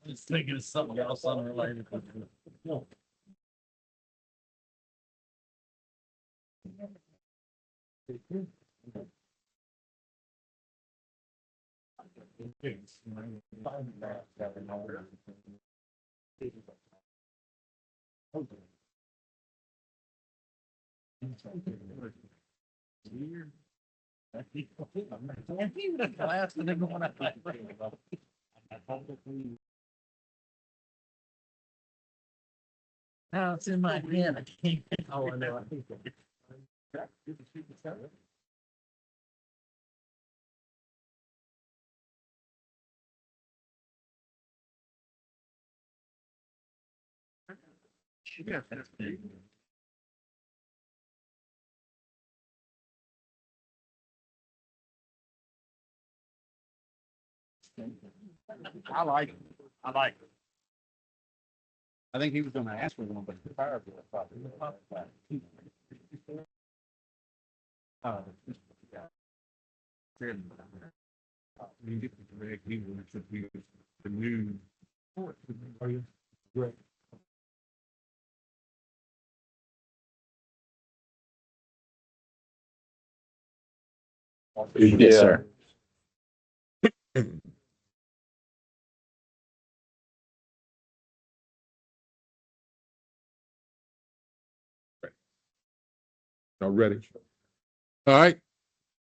Just thinking of something else unrelated. Now it's in my hand. I can't. Oh, I know. I like it. I like it. I think he was gonna ask for one, but the fire bill probably. The new. Are you? Right. Yes, sir. All ready. All right.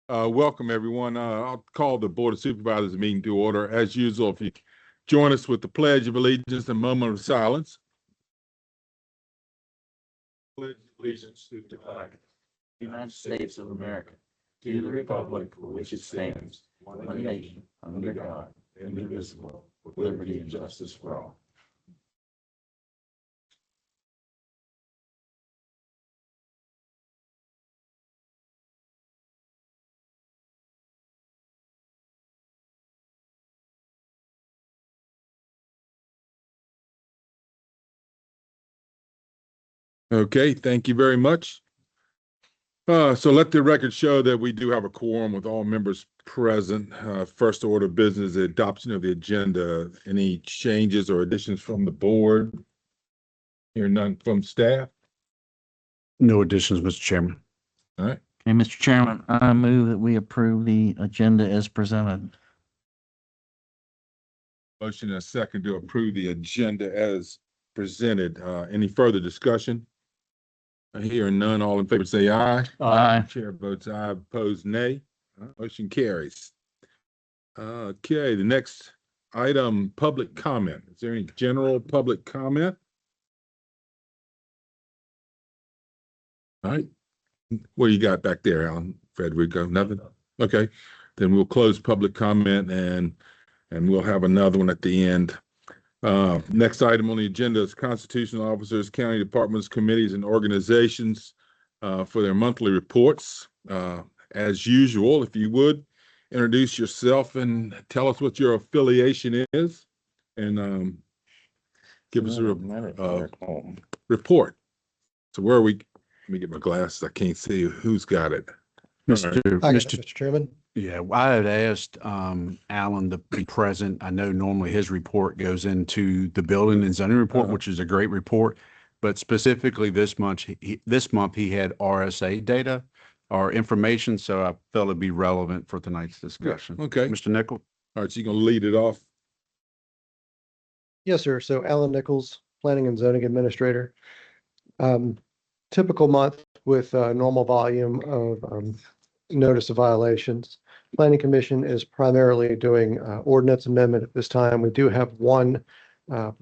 Welcome, everyone. I'll call the Board of Supervisors meeting to order. As usual, if you join us with the Pledge of Allegiance and moment of silence. Pledge allegiance to the flag of the United States of America, to the republic for which it stands, one nation, under God, indivisible, with liberty and justice for all. Okay, thank you very much. So let the record show that we do have a quorum with all members present. First order of business, the adoption of the agenda. Any changes or additions from the board? Hear none from staff? No additions, Mr. Chairman. All right. Okay, Mr. Chairman, I move that we approve the agenda as presented. Motion and a second to approve the agenda as presented. Any further discussion? Hearing none, all in favor say aye. Aye. Chair votes aye, opposed nay. Motion carries. Okay, the next item, public comment. Is there any general public comment? All right. What do you got back there, Alan? Federico? Nothing? Okay. Then we'll close public comment and we'll have another one at the end. Next item on the agenda is constitutional officers, county departments, committees, and organizations for their monthly reports. As usual, if you would, introduce yourself and tell us what your affiliation is and give us a report. So where are we? Let me get my glasses. I can't see who's got it. Mr. Chairman. Yeah, I had asked Alan to be present. I know normally his report goes into the building and zoning report, which is a great report. But specifically this month, he had RSA data or information, so I felt it'd be relevant for tonight's discussion. Yeah, okay. Mr. Nichol? All right, so you're going to lead it off. Yes, sir. So Alan Nichols, Planning and Zoning Administrator. Typical month with normal volume of notice of violations. Planning Commission is primarily doing ordinance amendment at this time. We do have one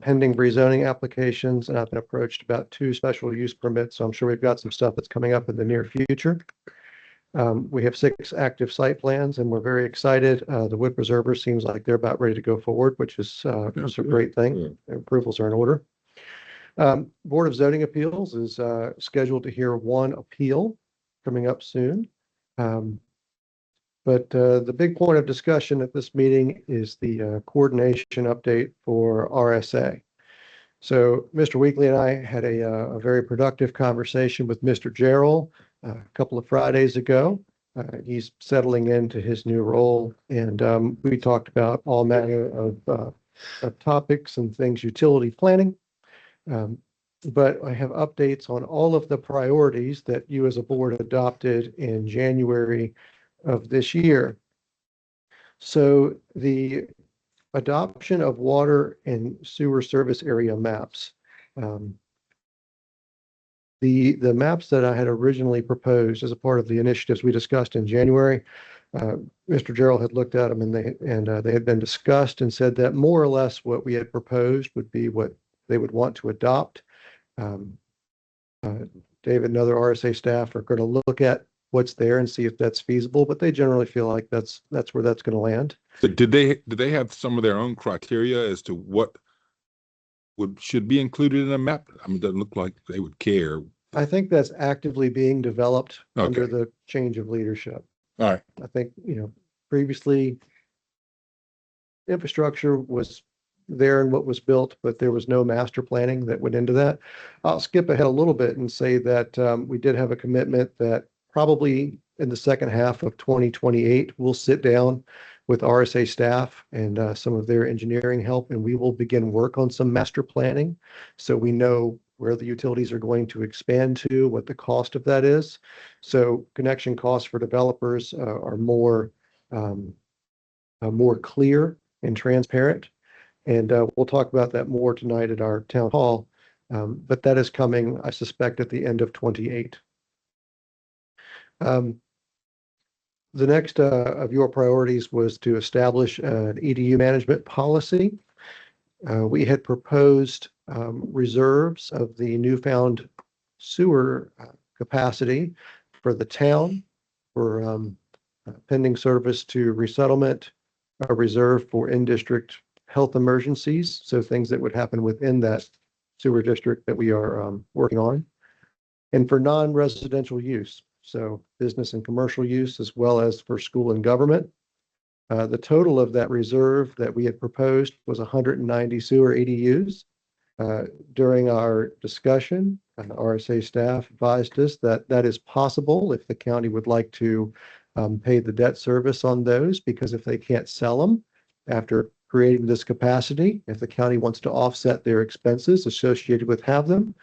pending rezoning applications, and I've been approached about 2 special use permits. So I'm sure we've got some stuff that's coming up in the near future. We have 6 active site plans, and we're very excited. The wood preserver seems like they're about ready to go forward, which is just a great thing. Approvals are in order. Board of Zoning Appeals is scheduled to hear 1 appeal coming up soon. But the big point of discussion at this meeting is the coordination update for RSA. So Mr. Weekly and I had a very productive conversation with Mr. Gerald a couple of Fridays ago. He's settling into his new role, and we talked about all manner of topics and things, utility planning. But I have updates on all of the priorities that you as a board adopted in January of this year. So the adoption of water and sewer service area maps. The maps that I had originally proposed as a part of the initiatives we discussed in January, Mr. Gerald had looked at them, and they had been discussed and said that more or less what we had proposed would be what they would want to adopt. David and other RSA staff are going to look at what's there and see if that's feasible, but they generally feel like that's where that's going to land. So did they have some of their own criteria as to what should be included in a map? I mean, it doesn't look like they would care. I think that's actively being developed under Okay. the change of leadership. All right. I think, previously infrastructure was there in what was built, but there was no master planning that went into that. I'll skip ahead a little bit and say that we did have a commitment that probably in the second half of 2028, we'll sit down with RSA staff and some of their engineering help, and we will begin work on some master planning. So we know where the utilities are going to expand to, what the cost of that is. So connection costs for developers are more clear and transparent. And we'll talk about that more tonight at our town hall. But that is coming, I suspect, at the end of 28. The next of your priorities was to establish an EDU management policy. We had proposed reserves of the newfound sewer capacity for the town for pending service to resettlement, a reserve for in-district health emergencies, so things that would happen within that sewer district that we are working on, and for non-residential use, so business and commercial use, as well as for school and government. The total of that reserve that we had proposed was 190 sewer ADUs. During our discussion, RSA staff advised us that that is possible if the county would like to pay the debt service on those, because if they can't sell them after creating this capacity, if the county wants to offset their expenses associated with having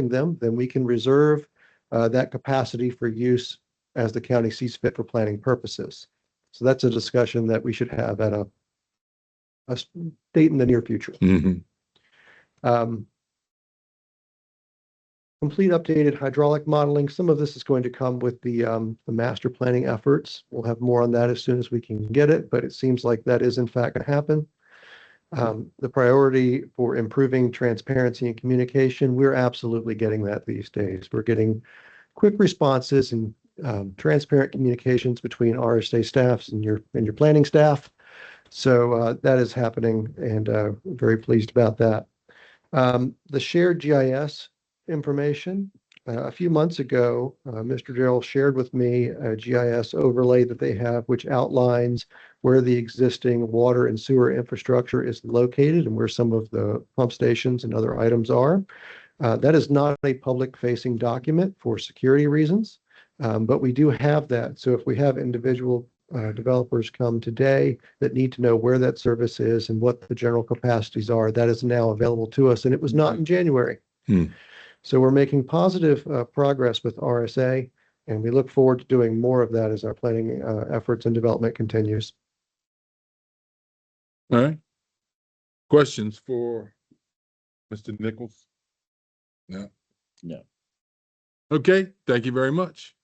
them, then we can reserve that capacity for use as the county sees fit for planning purposes. So that's a discussion that we should have at a date in the near future. Mm-hmm. Complete updated hydraulic modeling. Some of this is going to come with the master planning efforts. We'll have more on that as soon as we can get it, but it seems like that is in fact going to happen. The priority for improving transparency and communication, we're absolutely getting that these days. We're getting quick responses and transparent communications between RSA staffs and your planning staff. So that is happening, and very pleased about that. The shared GIS information. A few months ago, Mr. Gerald shared with me a GIS overlay that they have, which outlines where the existing water and sewer infrastructure is located and where some of the pump stations and other items are. That is not a public-facing document for security reasons, but we do have that. So if we have individual developers come today that need to know where that service is and what the general capacities are, that is now available to us, and it was not in January. So we're making positive progress with RSA, and we look forward to doing more of that as our planning efforts and development continues. All right. Questions for Mr. Nichols? No. No. Okay, thank you very much.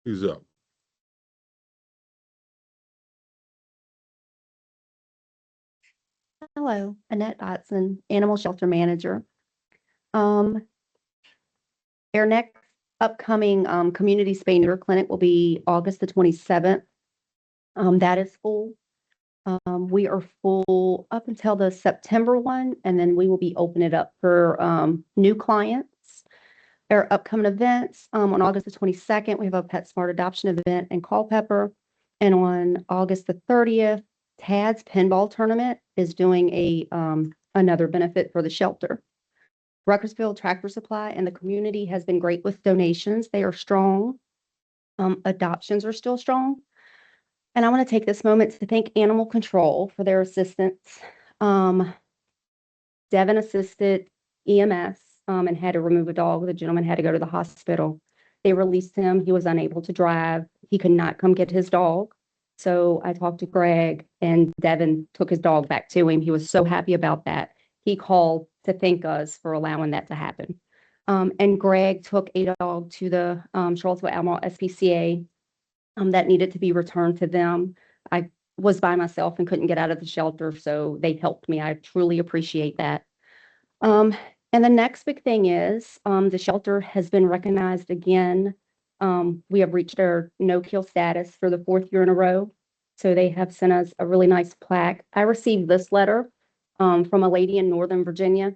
Who's up? Hello, Annette Dotson, Animal Shelter Manager. Our next upcoming community spay neuter clinic will be August the 27th. That is full. We are full up until the September one, and then we will be opening it up for new clients. Our upcoming events, on August the 22nd, we have a PetSmart adoption event in Culpeper. And on August the 30th, Tad's Pinball Tournament is doing another benefit for the shelter. Ruckersville Tractor Supply and the community has been great with donations. They are strong. Adoptions are still strong. And I want to take this moment to thank Animal Control for their assistance. Devin assisted EMS and had to remove a dog. The gentleman had to go to the hospital. They released him. He was unable to drive. He could not come get his dog. So I talked to Greg, and Devin took his dog back to him. He was so happy about that. He called to thank us for allowing that to happen. And Greg took a dog to the Charlottesville Albemarle SPCA that needed to be returned to them. I was by myself and couldn't get out of the shelter, so they helped me. I truly appreciate that. And the next big thing is the shelter has been recognized again. We have reached our no-kill status for the 4th year in a row. So they have sent us a really nice plaque. I received this letter from a lady in Northern Virginia.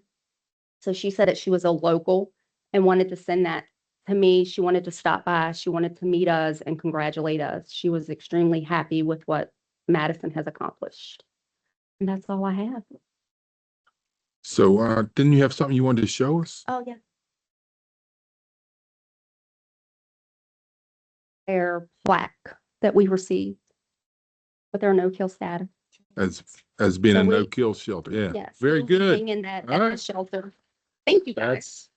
So she said that she was a local and wanted to send that to me. She wanted to stop by. She wanted to meet us and congratulate us. She was extremely happy with what Madison has accomplished. And that's all I have. So didn't you have something you wanted to show us? Oh, yeah. Their plaque that we received with their no-kill status. As being So a we- no-kill shelter. Yeah. Yes. Very we'll be good. hanging that All at the right. shelter. Thank you, guys.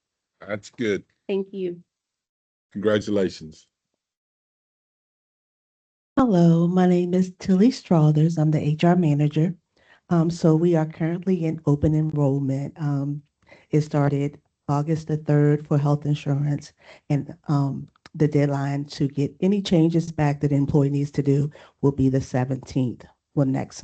That's good. Thank you. Congratulations. Hello, my name is Tilly Strothers. I'm the HR manager. So we are currently in open enrollment. It started August the 3rd for health insurance, and the deadline to get any changes back that the employee needs to do will be the 17th, well, next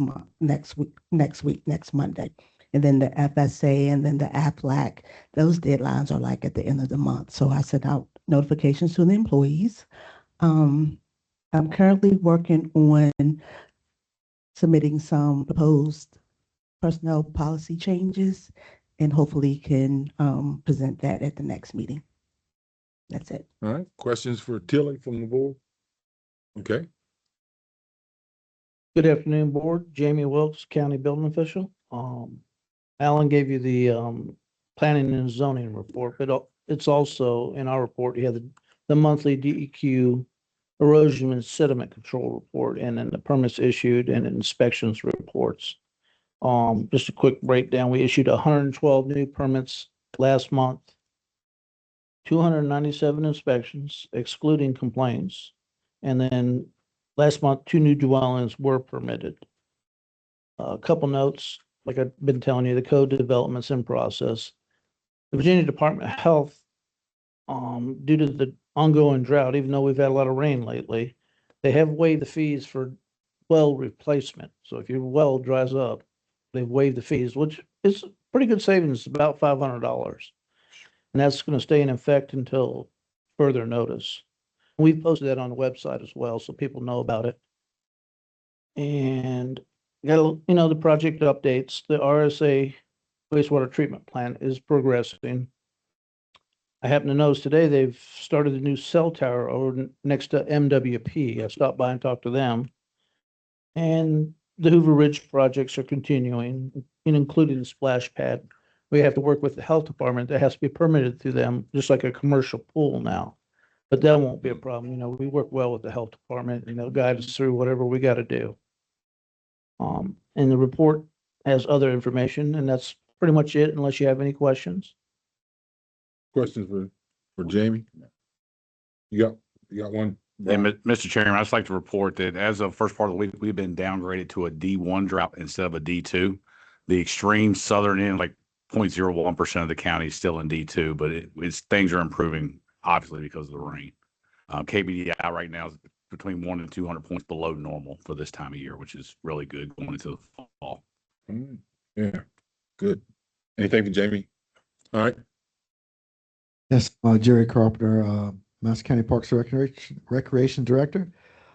Monday. And then the FSA and then the AFLAC, those deadlines are like at the end of the month. So I sent out notifications to the employees. I'm currently working on submitting some proposed personnel policy changes and hopefully can present that at the next meeting. That's it. All right. Questions for Tilly from the board? Okay. Good afternoon, Board. Jamie Wilkes, County Building Official. Alan gave you the planning and zoning report, but it's also in our report, you have the monthly DEQ erosion and sediment control report, and then the permits issued and inspections reports. Just a quick breakdown, we issued 112 new permits last month, 297 inspections excluding complaints, and then last month, 2 new dwellings were permitted. A couple notes, like I've been telling you, the code development's in process. The Virginia Department of Health, due to the ongoing drought, even though we've had a lot of rain lately, they have waived the fees for well replacement. So if your well dries up, they've waived the fees, which is pretty good savings, about $500. And that's going to stay in effect until further notice. We've posted that on the website as well, so people know about it. And the project updates, the RSA wastewater treatment plant is progressing. I happen to notice today they've started a new cell tower over next to MWP. I stopped by and talked to them. And the Hoover Ridge projects are continuing, including the splash pad. We have to work with the health department. That has to be permitted through them, just like a commercial pool now. But that won't be a problem. We work well with the health department and they'll guide us through whatever we got to do. And the report has other information, and that's pretty much it, unless you have any questions. Questions for Jamie? You got one? And Mr. Chairman, I'd just like to report that as of first part of the week, we've been downgraded to a D1 drought instead of a D2. The extreme southern end, like 0.01% of the county is still in D2, but things are improving, obviously, because of the rain. KBDI right now is between 100 and 200 points below normal for this time of year, which is really good going into the fall. Yeah, good. Anything for Jamie? All right. Yes, Jerry Carpenter, Madison County Parks and Recreation Director.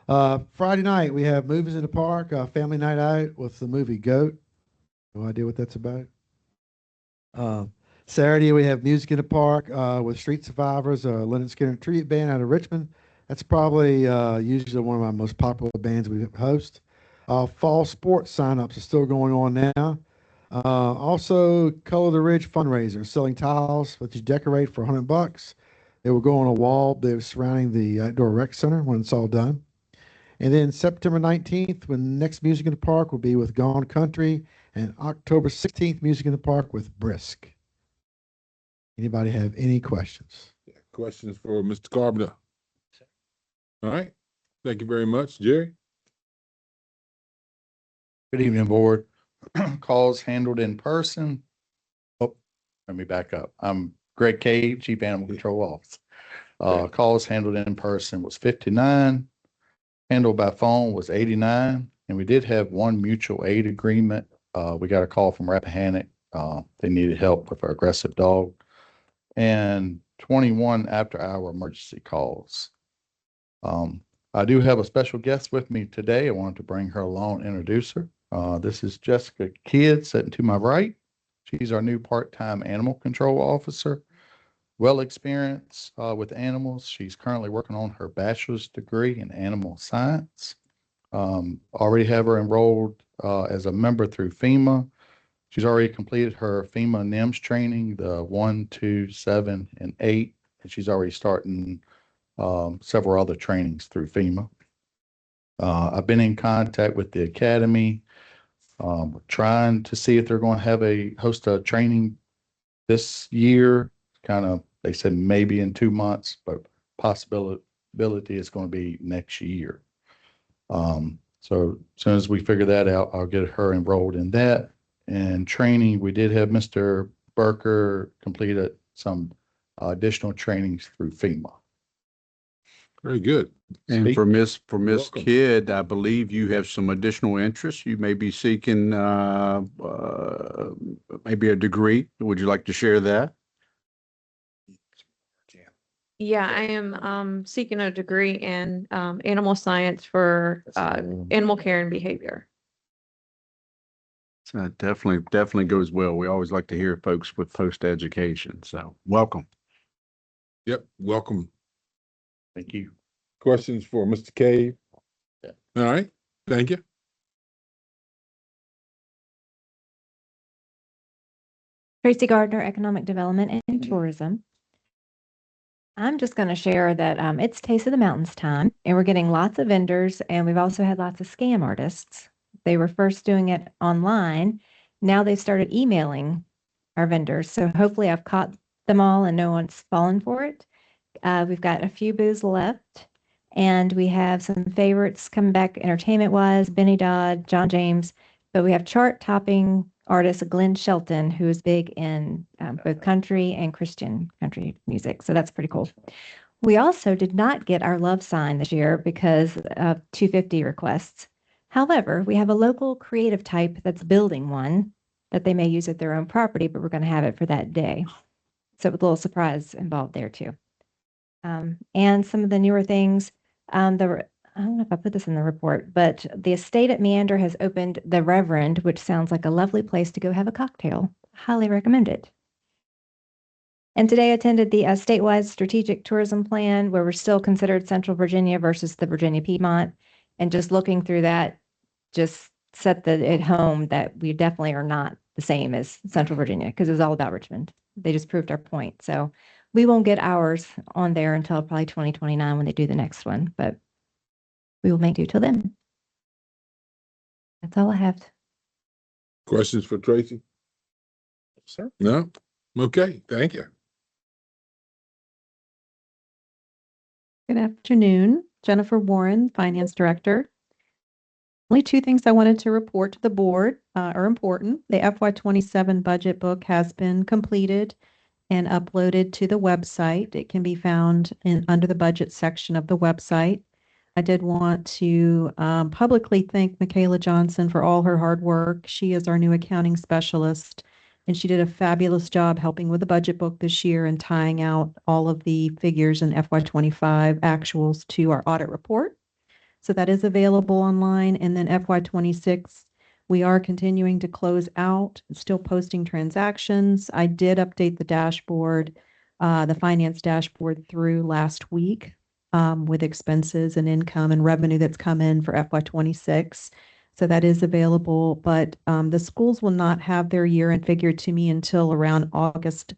Friday night, we have movies in the park, family night out with the movie Goat. No idea what that's about. Saturday, we have music in the park with Street Survivors, Leonard Skinner tribute band out of Richmond. That's probably usually one of my most popular bands we host. Fall sports signups are still going on now. Also, Color the Ridge fundraiser, selling tiles that you decorate for $100. They will go on a wall that surrounding the outdoor rec center when it's all done. And then September 19th, when next Music in the Park will be with Gone Country, and October 16th, Music in the Park with Brisk. Anybody have any questions? Questions for Mr. Carpenter? All right. Thank you very much. Jerry? Good evening, board. Calls handled in person. Oh, let me back up. I'm Greg Cave, Chief Animal Control Officer. Calls handled in person was 59. Handled by phone was 89. And we did have one mutual aid agreement. We got a call from Rappahannock. They needed help with our aggressive dog. And 21 after-hour emergency calls. I do have a special guest with me today. I wanted to bring her along and introduce her. This is Jessica Kidd sitting to my right. She's our new part-time animal control officer. Well experienced with animals. She's currently working on her bachelor's degree in animal science. Already have her enrolled as a member through FEMA. She's already completed her FEMA NIMS training, the 1, 2, 7, and 8. And she's already starting several other trainings through FEMA. I've been in contact with the academy, trying to see if they're going to host a training this year. They said maybe in 2 months, but possibility is going to be next year. So as soon as we figure that out, I'll get her enrolled in that. And training, we did have Mr. Burker completed some additional trainings through FEMA. Very good. And for Miss Welcome. Kidd, I believe you have some additional interests. You may be seeking maybe a degree. Would you like to share that? Yeah, I am seeking a degree in animal science for animal care and behavior. So definitely goes well. We always like to hear folks with post education. So welcome. Yep. Welcome. Thank you. Questions for Mr. Cave? Yeah. All right. Thank you. Tracy Gardner, Economic Development and Tourism. I'm just going to share that it's Taste of the Mountains time, and we're getting lots of vendors, and we've also had lots of scam artists. They were first doing it online. Now they've started emailing our vendors. So hopefully I've caught them all and no one's fallen for it. We've got a few booths left, and we have some favorites coming back entertainment-wise, Benny Dodd, John James, but we have chart-topping artist Glenn Shelton, who is big in both country and Christian country music. So that's pretty cool. We also did not get our love sign this year because of 250 requests. However, we have a local creative type that's building one that they may use at their own property, but we're going to have it for that day. So with a little surprise involved there too. And some of the newer things, I don't know if I put this in the report, but the estate at Meander has opened the Reverend, which sounds like a lovely place to go have a cocktail. Highly recommend it. And today I attended the statewide strategic tourism plan, where we're still considered Central Virginia versus the Virginia Piedmont. And just looking through that, just set it home that we definitely are not the same as Central Virginia, because it's all about Richmond. They just proved our point. So we won't get ours on there until probably 2029 when they do the next one, but we will make do till then. That's all I have. Questions for Tracy? Sir. No? Okay. Thank you. Good afternoon. Jennifer Warren, Finance Director. Only two things I wanted to report to the board are important. The FY27 budget book has been completed and uploaded to the website. It can be found under the budget section of the website. I did want to publicly thank Michaela Johnson for all her hard work. She is our new accounting specialist. And she did a fabulous job helping with the budget book this year and tying out all of the figures in FY25 actuals to our audit report. So that is available online. And then FY26, we are continuing to close out, still posting transactions. I did update the dashboard, the finance dashboard through last week with expenses and income and revenue that's come in for FY26. So that is available, but the schools will not have their year-end figure to me until around August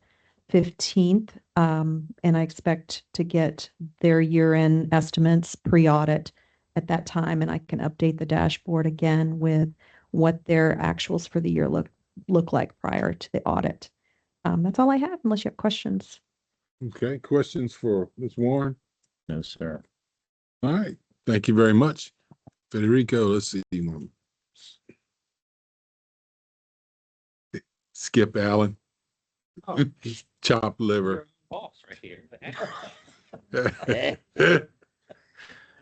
15th. And I expect to get their year-end estimates pre-audit at that time, and I can update the dashboard again with what their actuals for the year look like prior to the audit. That's all I have, unless you have questions. Okay, questions for Ms. Warren? No, sir. All right, thank you very much. Federico, let's see. Skip Allen. Oh. Chopped liver. Boss right here.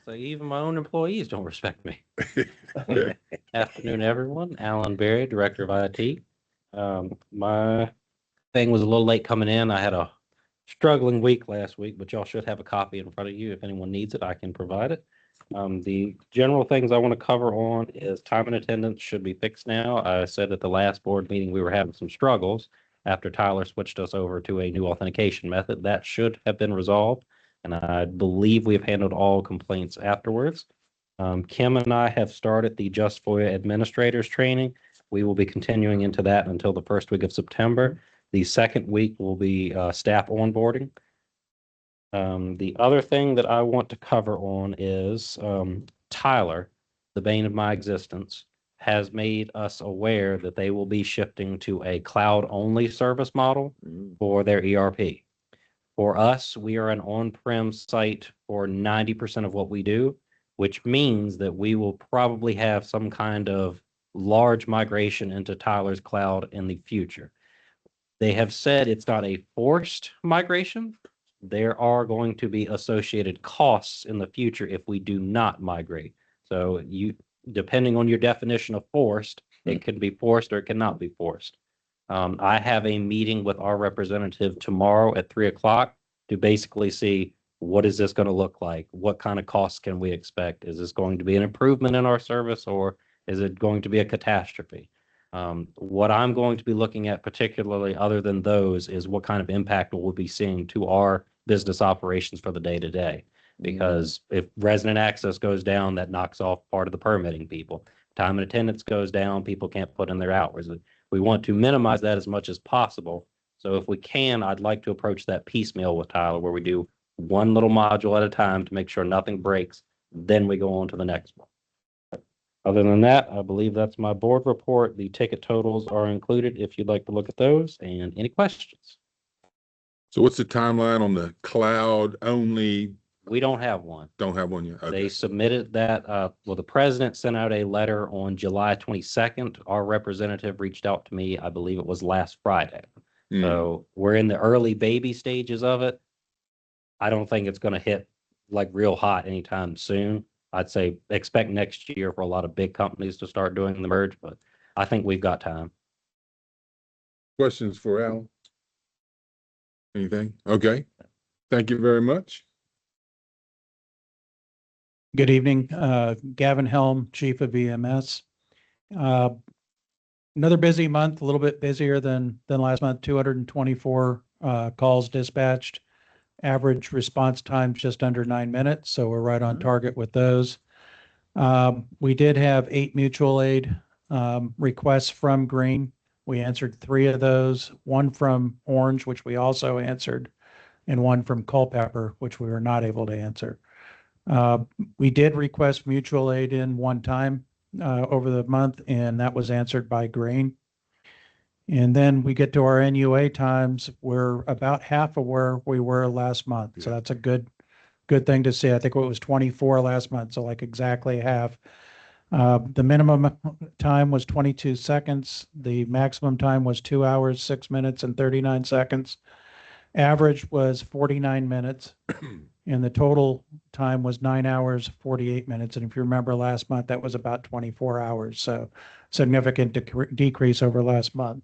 So even my own employees don't respect me. Afternoon, everyone. Alan Berry, Director of IT. My thing was a little late coming in. I had a struggling week last week, but y'all should have a copy in front of you. If anyone needs it, I can provide it. The general things I want to cover on is time and attendance should be fixed now. I said at the last board meeting we were having some struggles after Tyler switched us over to a new authentication method. That should have been resolved, and I believe we've handled all complaints afterwards. Kim and I have started the Just FOIA administrators training. We will be continuing into that until the first week of September. The second week will be staff onboarding. The other thing that I want to cover on is Tyler, the bane of my existence, has made us aware that they will be shifting to a cloud-only service model for their ERP. For us, we are an on-prem site for 90% of what we do, which means that we will probably have some kind of large migration into Tyler's cloud in the future. They have said it's not a forced migration. There are going to be associated costs in the future if we do not migrate. So depending on your definition of forced, it can be forced or it cannot be forced. I have a meeting with our representative tomorrow at 3:00 to basically see what is this going to look like? What kind of costs can we expect? Is this going to be an improvement in our service, or is it going to be a catastrophe? What I'm going to be looking at particularly other than those is what kind of impact we'll be seeing to our business operations for the day to day. Because if resident access goes down, that knocks off part of the permitting people. Time and attendance goes down, people can't put in their hours. We want to minimize that as much as possible. So if we can, I'd like to approach that piecemeal with Tyler, where we do one little module at a time to make sure nothing breaks. Then we go on to the next one. Other than that, I believe that's my board report. The ticket totals are included if you'd like to look at those. And any questions? So what's the timeline on the cloud only? We don't have one. Don't have one yet. Okay. They submitted that. Well, the president sent out a letter on July 22nd. Our representative reached out to me, I believe it was last Friday. So we're in the early baby stages of it. I don't think it's going to hit like real hot anytime soon. I'd say expect next year for a lot of big companies to start doing the merge, but I think we've got time. Questions for Alan? Anything? Okay. Thank you very much. Good evening, Gavin Helm, Chief of EMS. Another busy month, a little bit busier than last month, 224 calls dispatched. Average response time just under 9 minutes, so we're right on target with those. We did have 8 mutual aid requests from Green. We answered 3 of those, 1 from Orange, which we also answered, and 1 from Culpeper, which we were not able to answer. We did request mutual aid in 1 time over the month, and that was answered by Green. And then we get to our NUA times, we're about half of where we were last month. So that's a good thing to see. I think it was 24 last month, so like exactly half. The minimum time was 22 seconds. The maximum time was 2 hours, 6 minutes, and 39 seconds. Average was 49 minutes, and the total time was 9 hours, 48 minutes. And if you remember last month, that was about 24 hours. So significant decrease over last month.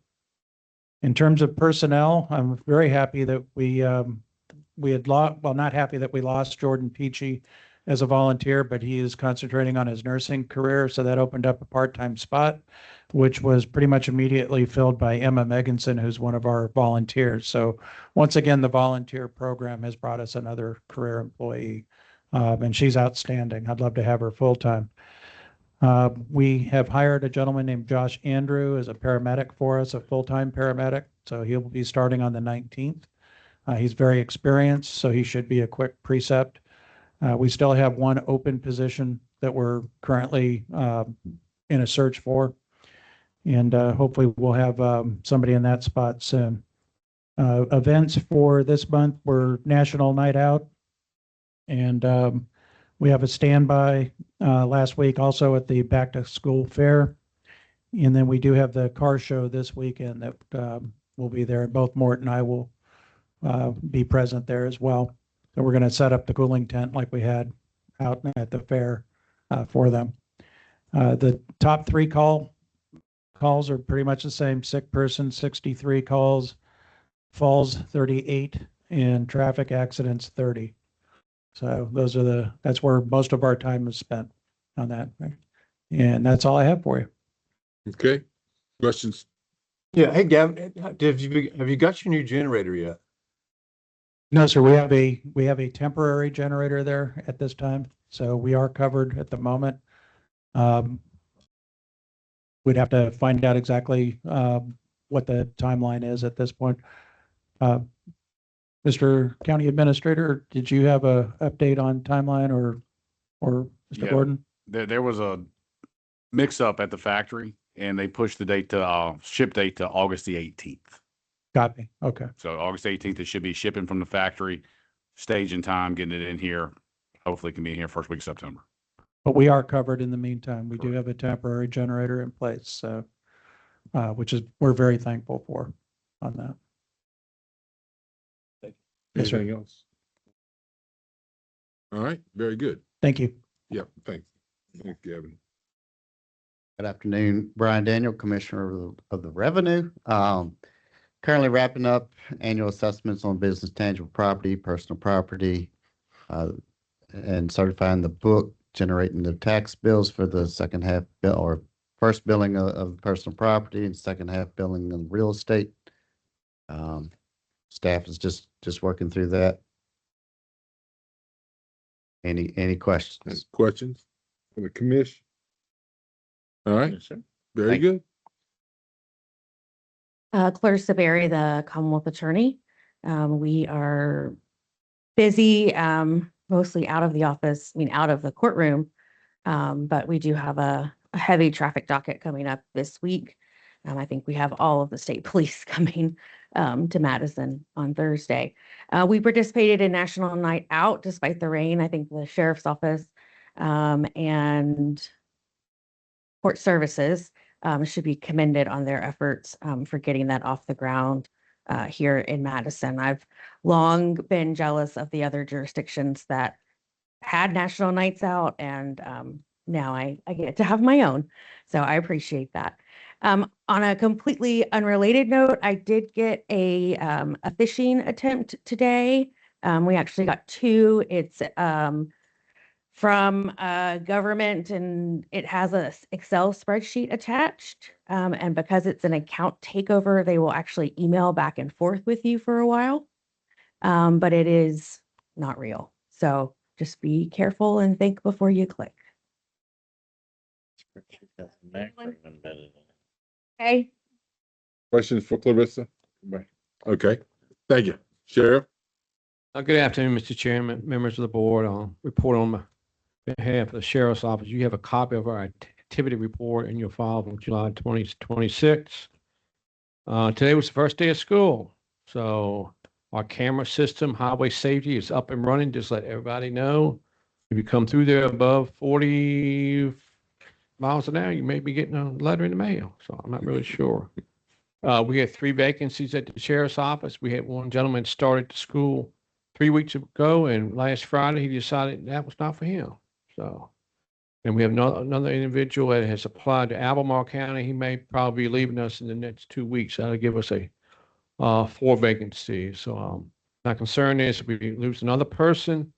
In terms of personnel, I'm very happy that we had lost, well, not happy that we lost Jordan Peachy as a volunteer, but he is concentrating on his nursing career. So that opened up a part-time spot, which was pretty much immediately filled by Emma Meganson, who's one of our volunteers. So once again, the volunteer program has brought us another career employee, and she's outstanding. I'd love to have her full-time. We have hired a gentleman named Josh Andrew as a paramedic for us, a full-time paramedic. So he'll be starting on the 19th. He's very experienced, so he should be a quick precept. We still have one open position that we're currently in a search for. And hopefully we'll have somebody in that spot soon. Events for this month were National Night Out. And we have a standby last week also at the Back to School Fair. And then we do have the car show this weekend that will be there. Both Mort and I will be present there as well. So we're going to set up the cooling tent like we had out at the fair for them. The top three calls are pretty much the same. Sick person, 63 calls, falls 38, and traffic accidents 30. So that's where most of our time is spent on that. And that's all I have for you. Okay. Questions? Yeah. Hey, Gavin, have you got your new generator yet? No, sir. We have a temporary generator there at this time, so we are covered at the moment. We'd have to find out exactly what the timeline is at this point. Mr. County Administrator, did you have a update on timeline or Mr. Yeah. Gordon? There was a mix-up at the factory, and they pushed the date to ship date to August the 18th. Copy. Okay. So August 18th, it should be shipping from the factory, stage in time, getting it in here. Hopefully it can be in here first week of September. But we are covered in the meantime. We do have a temporary generator in place, so which is we're very thankful for on that. Yes, sir. Anything else? All right. Very good. Thank you. Yep. Thanks. Thanks, Gavin. Good afternoon, Brian Daniel, Commissioner of the Revenue. Currently wrapping up annual assessments on business tangible property, personal property, and certifying the book, generating the tax bills for the second half bill or first billing of personal property and second half billing of real estate. Staff is just working through that. Any questions? Questions for the commission? All right. Yes, sir. Very Thank good. Clarissa Berry, the Commonwealth Attorney. We are busy, mostly out of the office, out of the courtroom. But we do have a heavy traffic docket coming up this week. I think we have all of the state police coming to Madison on Thursday. We participated in National Night Out despite the rain. I think the Sheriff's Office and Court Services should be commended on their efforts for getting that off the ground here in Madison. I've long been jealous of the other jurisdictions that had national nights out, and now I get to have my own. So I appreciate that. On a completely unrelated note, I did get a phishing attempt today. We actually got two. It's from government, and it has a Excel spreadsheet attached. And because it's an account takeover, they will actually email back and forth with you for a while. But it is not real. So just be careful and think before you click. Okay. Questions for Clarissa? Okay. Thank you. Sheriff? Good afternoon, Mr. Chairman, members of the board. I'll report on behalf of the Sheriff's Office. You have a copy of our activity report in your file from July 2026. Today was the first day of school. So our camera system, highway safety is up and running. Just let everybody know. If you come through there above 40 miles an hour, you may be getting a letter in the mail. So I'm not really sure. We had 3 vacancies at the Sheriff's Office. We had one gentleman started the school 3 weeks ago, and last Friday he decided that was not for him. So, and we have another individual that has applied to Albemarle County. He may probably be leaving us in the next 2 weeks. That'll give us a 4 vacancies. So my concern is if we lose another person,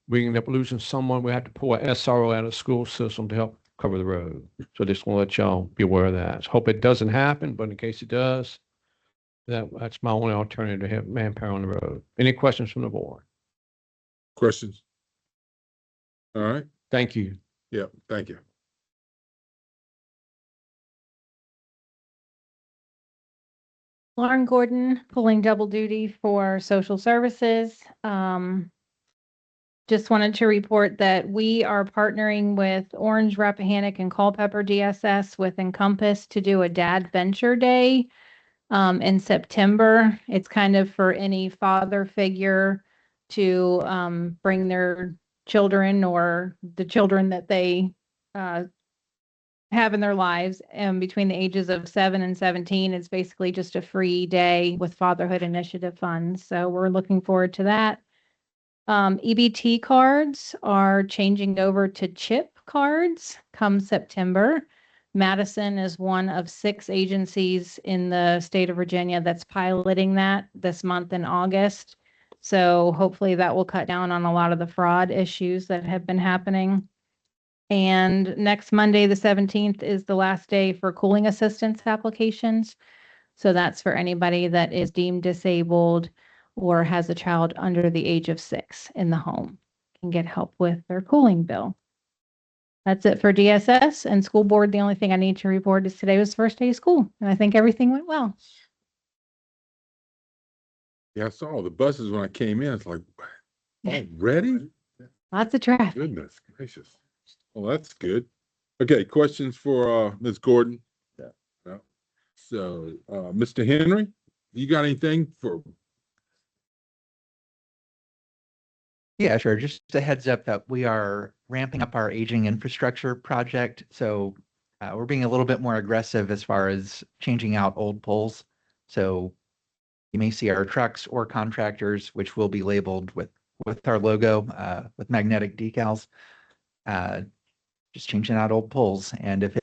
we end up losing someone. We have to pull a SRO out of the school system to help cover the road. So just want to let y'all be aware of that. Hope it doesn't happen, but in case it does, that's my only alternative to have manpower on the road. Any questions from the board? Questions? All right. Thank you. Yeah, thank you. Lauren Gordon, pulling double duty for social services. Just wanted to report that we are partnering with Orange, Rappahannock, and Culpeper DSS with Encompass to do a Dad Venture Day in September. It's kind of for any father figure to bring their children or the children that they have in their lives between the ages of 7 and 17. It's basically just a free day with Fatherhood Initiative funds. So we're looking forward to that. EBT cards are changing over to chip cards come September. Madison is one of 6 agencies in the state of Virginia that's piloting that this month in August. So hopefully that will cut down on a lot of the fraud issues that have been happening. And next Monday, the 17th, is the last day for cooling assistance applications. So that's for anybody that is deemed disabled or has a child under the age of 6 in the home, can get help with their cooling bill. That's it for DSS and school board. The only thing I need to report is today was the first day of school, and I think everything went well. Yeah, I saw the buses when I came in. It's like, already? Lots of traffic. Goodness gracious. Well, that's good. Okay, questions for Ms. Gordon? Yeah. No. So, Mr. Henry, you got anything for? Yeah, sure. Just a heads up that we are ramping up our aging infrastructure project. So we're being a little bit more aggressive as far as changing out old poles. So you may see our trucks or contractors, which will be labeled with our logo, with magnetic decals, just changing out old poles. And if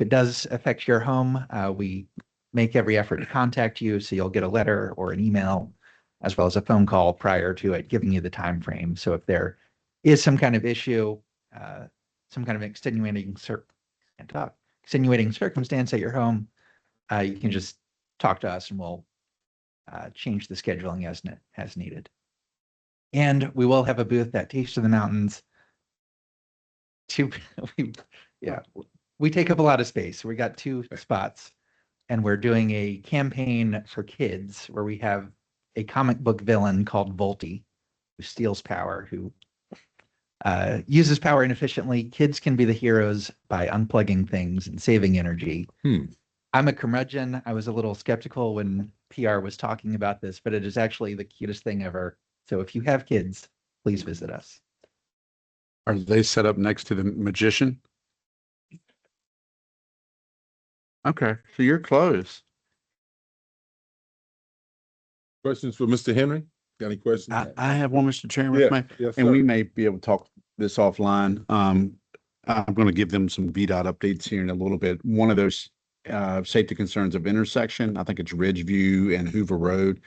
it does affect your home, we make every effort to contact you. So you'll get a letter or an email, as well as a phone call prior to it, giving you the time frame. So if there is some kind of issue, some kind of extenuating circumstance at your home, you can just talk to us and we'll change the scheduling as needed. And we will have a booth at Taste of the Mountains. We take up a lot of space. We got 2 spots, and we're doing a campaign for kids where we have a comic book villain called Volty, who steals power, who uses power inefficiently. Kids can be the heroes by unplugging things and saving energy. I'm a curmudgeon. I was a little skeptical when PR was talking about this, but it is actually the cutest thing ever. So if you have kids, please visit us. Are they set up next to the magician? Okay, so you're close. Questions for Mr. Henry? Got any questions? I have one, Mr. Chairman. Yeah, May- yes, and sir. we may be able to talk this offline. I'm going to give them some VDOT updates here in a little bit. One of those safety concerns of intersection, I think it's Ridgeview and Hoover Road.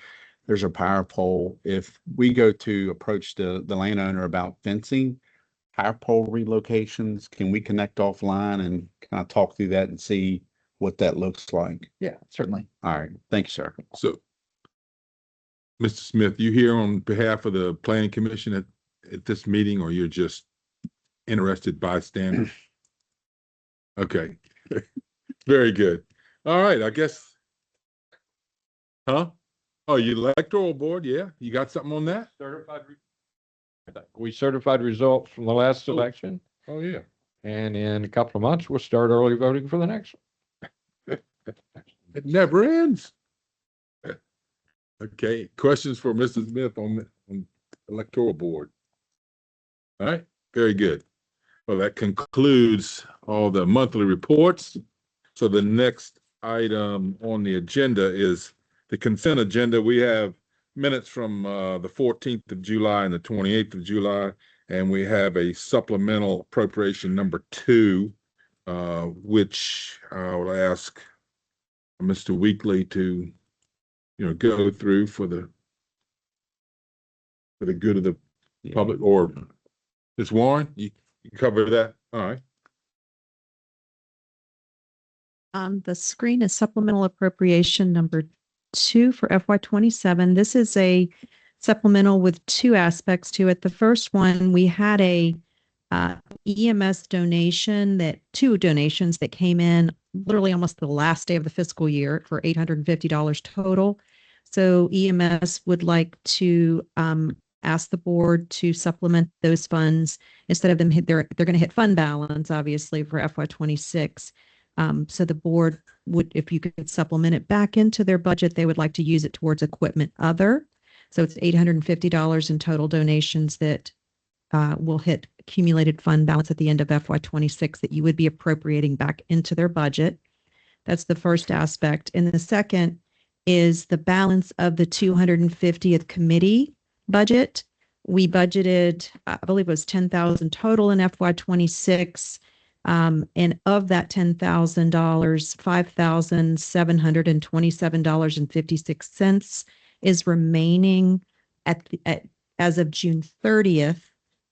There's a power pole. If we go to approach the landowner about fencing, power pole relocations, can we connect offline and kind of talk through that and see what that looks like? Yeah, certainly. All right. Thank you, sir. So, Mr. Smith, you here on behalf of the Planning Commission at this meeting, or you're just interested bystander? Okay. Very good. All right, I guess. Huh? Oh, you electoral board? Yeah. You got something on that? We certified results from the last election, Oh, yeah. and in a couple of months, we'll start early voting for the next one. It never ends. Okay, questions for Mr. Smith on electoral board? All right, very good. Well, that concludes all the monthly reports. So the next item on the agenda is the consent agenda. We have minutes from the 14th of July and the 28th of July, and we have a supplemental appropriation number 2, which I will ask Mr. Weekly to go through for the good of the public, or Ms. Warren, you cover that? All right. On the screen is supplemental appropriation number 2 for FY27. This is a supplemental with two aspects to it. The first one, we had a EMS two donations that came in literally almost the last day of the fiscal year for $850 total. So EMS would like to ask the board to supplement those funds instead of them they're going to hit fund balance, obviously, for FY26. So the board would, if you could supplement it back into their budget, they would like to use it towards equipment other. So it's $850 in total donations that will hit accumulated fund balance at the end of FY26 that you would be appropriating back into their budget. That's the first aspect. And the second is the balance of the 250th committee budget. We budgeted, I believe it was 10,000 total in FY26. And of that $10,000, $5,727.56 is remaining as of June 30th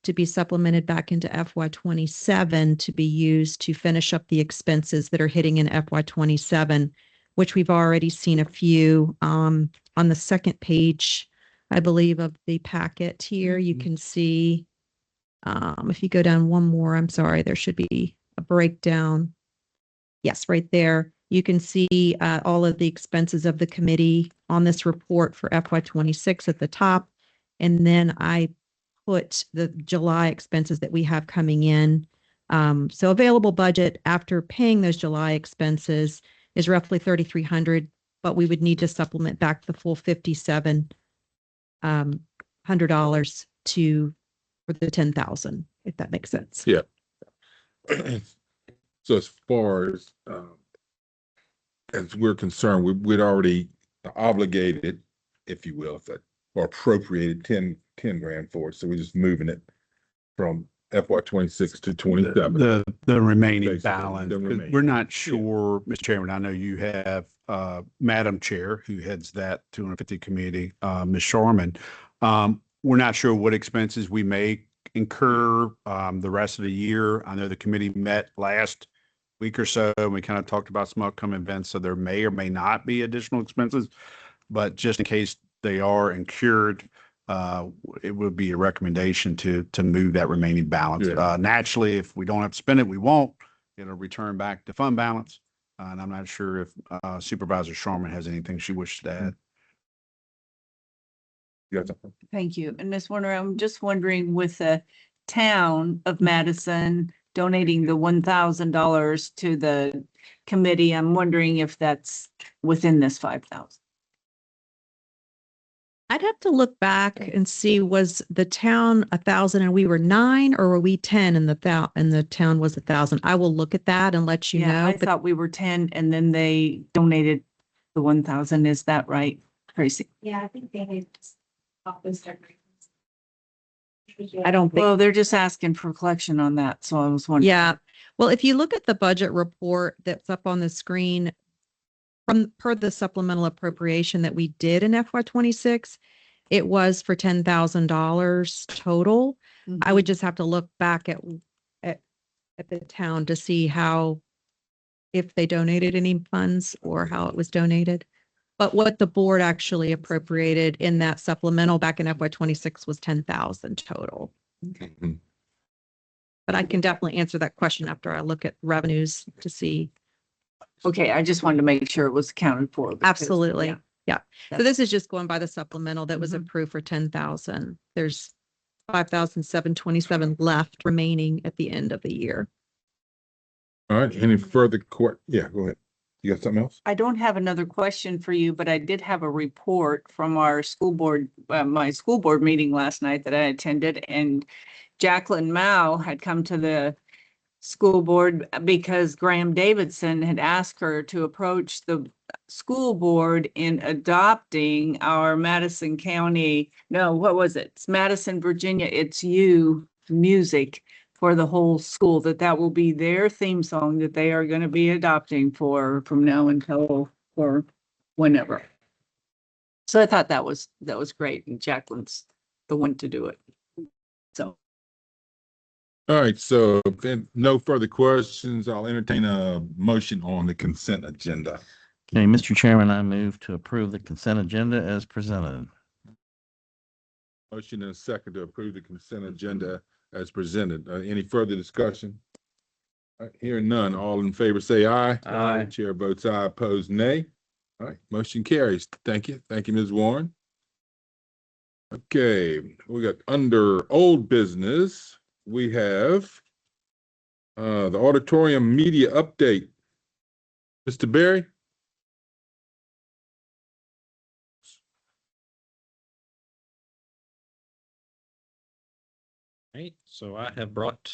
to be supplemented back into FY27 to be used to finish up the expenses that are hitting in FY27, which we've already seen a few on the second page, I believe, of the packet here. You can see, if you go down one more, I'm sorry, there should be a breakdown. Yes, right there. You can see all of the expenses of the committee on this report for FY26 at the top. And then I put the July expenses that we have coming in. So available budget after paying those July expenses is roughly $3,300, but we would need to supplement back the full $5,700 for the 10,000, if that makes sense. Yeah. So as far as we're concerned, we'd already obligated, if you will, or appropriated 10 grand for it. So we're just moving it from FY26 to 27. The remaining Basically, balance. the 'Cause remaining. we're not sure, Mr. Chairman, I know you have Madam Chair who heads that 250 committee, Ms. Sharman. We're not sure what expenses we may incur the rest of the year. I know the committee met last week or so, and we kind of talked about some upcoming events, so there may or may not be additional expenses, but just in case they are incurred, it would be a recommendation to move that remaining balance. Yeah. Naturally, if we don't have to spend it, we won't. It'll return back to fund balance. And I'm not sure if Supervisor Sharman has anything she wishes to add. You got something? Thank you. And Ms. Warner, I'm just wondering, with the town of Madison donating the $1,000 to the committee, I'm wondering if that's within this 5,000. I'd have to look back and see, was the town 1,000 and we were 9, or were we 10 and the town was 1,000? I will look at that and let you know. I But thought we were 10 and then they donated the 1,000. Is that right, Tracy? Yeah, I think they had office. I don't think. Well, they're just asking for collection on that. So I was wondering. Yeah. Well, if you look at the budget report that's up on the screen, per the supplemental appropriation that we did in FY26, it was for $10,000 total. I would just have to look back at the town to see if they donated any funds or how it was donated. But what the board actually appropriated in that supplemental back in FY26 was 10,000 total. Mhm. But I can definitely answer that question after I look at revenues to see. Okay, I just wanted to make sure it was accounted for. because- Absolutely. Yeah. So That's- this is just going by the supplemental that was approved for 10,000. There's 5,727 left remaining at the end of the year. All right. Any further Yeah, go ahead. You got something else? I don't have another question for you, but I did have a report from our school board, my school board meeting last night that I attended, and Jacqueline Mao had come to the school board because Graham Davidson had asked her to approach the school board in adopting our Madison County, no, what was it? It's Madison, Virginia, It's You music for the whole school, that will be their theme song that they are going to be adopting from now until, or whenever. So I thought that was great, and Jacqueline's the one to do it. So. All right, so if there are no further questions, I'll entertain a motion on the consent agenda. Okay, Mr. Chairman, I move to approve the consent agenda as presented. Motion and a second to approve the consent agenda as presented. Any further discussion? All right, hearing none, all in favor say aye. Aye. Chair votes aye, opposed nay. All right, motion carries. Thank you. Thank you, Ms. Warren. Okay, we got under old business, we have the auditorium media update. Mr. Berry? Right, so I have brought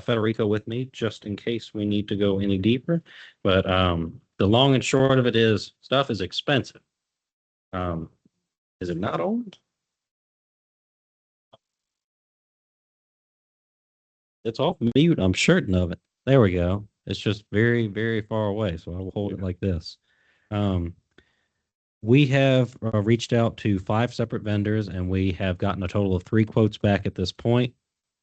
Federico with me just in case we need to go any deeper. But the long and short of it is stuff is expensive. Is it not old? It's off mute. I'm certain of it. There we go. It's just very, very far away. So I will hold it like this. We have reached out to 5 separate vendors and we have gotten a total of 3 quotes back at this point.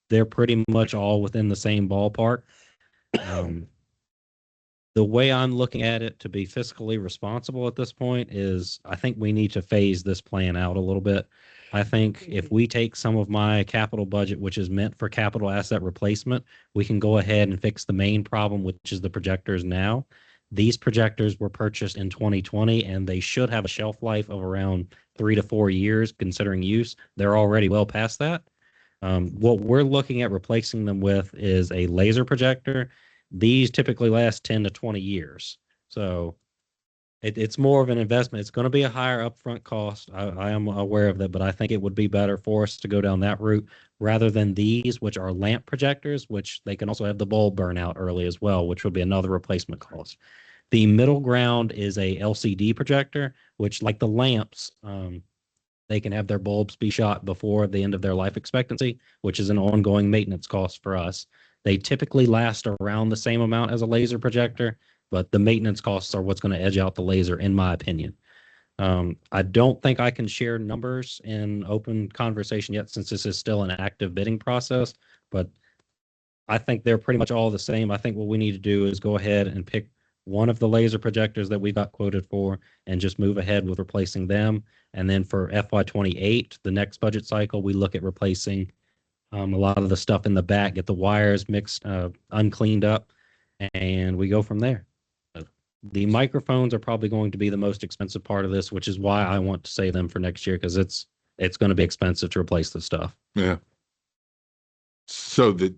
They're pretty much all within the same ballpark. The way I'm looking at it to be fiscally responsible at this point is I think we need to phase this plan out a little bit. I think if we take some of my capital budget, which is meant for capital asset replacement, we can go ahead and fix the main problem, which is the projectors now. These projectors were purchased in 2020 and they should have a shelf life of around 3 to 4 years considering use. They're already well past that. What we're looking at replacing them with is a laser projector. These typically last 10 to 20 years. So it's more of an investment. It's going to be a higher upfront cost. I am aware of that, but I think it would be better for us to go down that route rather than these, which are lamp projectors, which they can also have the bulb burn out early as well, which would be another replacement cost. The middle ground is a LCD projector, which like the lamps, they can have their bulbs be shot before the end of their life expectancy, which is an ongoing maintenance cost for us. They typically last around the same amount as a laser projector, but the maintenance costs are what's going to edge out the laser, in my opinion. I don't think I can share numbers in open conversation yet, since this is still an active bidding process, but I think they're pretty much all the same. I think what we need to do is go ahead and pick one of the laser projectors that we got quoted for and just move ahead with replacing them. And then for FY28, the next budget cycle, we look at replacing a lot of the stuff in the back, get the wires mixed, uncleaned up, and we go from there. The microphones are probably going to be the most expensive part of this, which is why I want to save them for next year, because it's going to be expensive to replace the stuff. Yeah. So the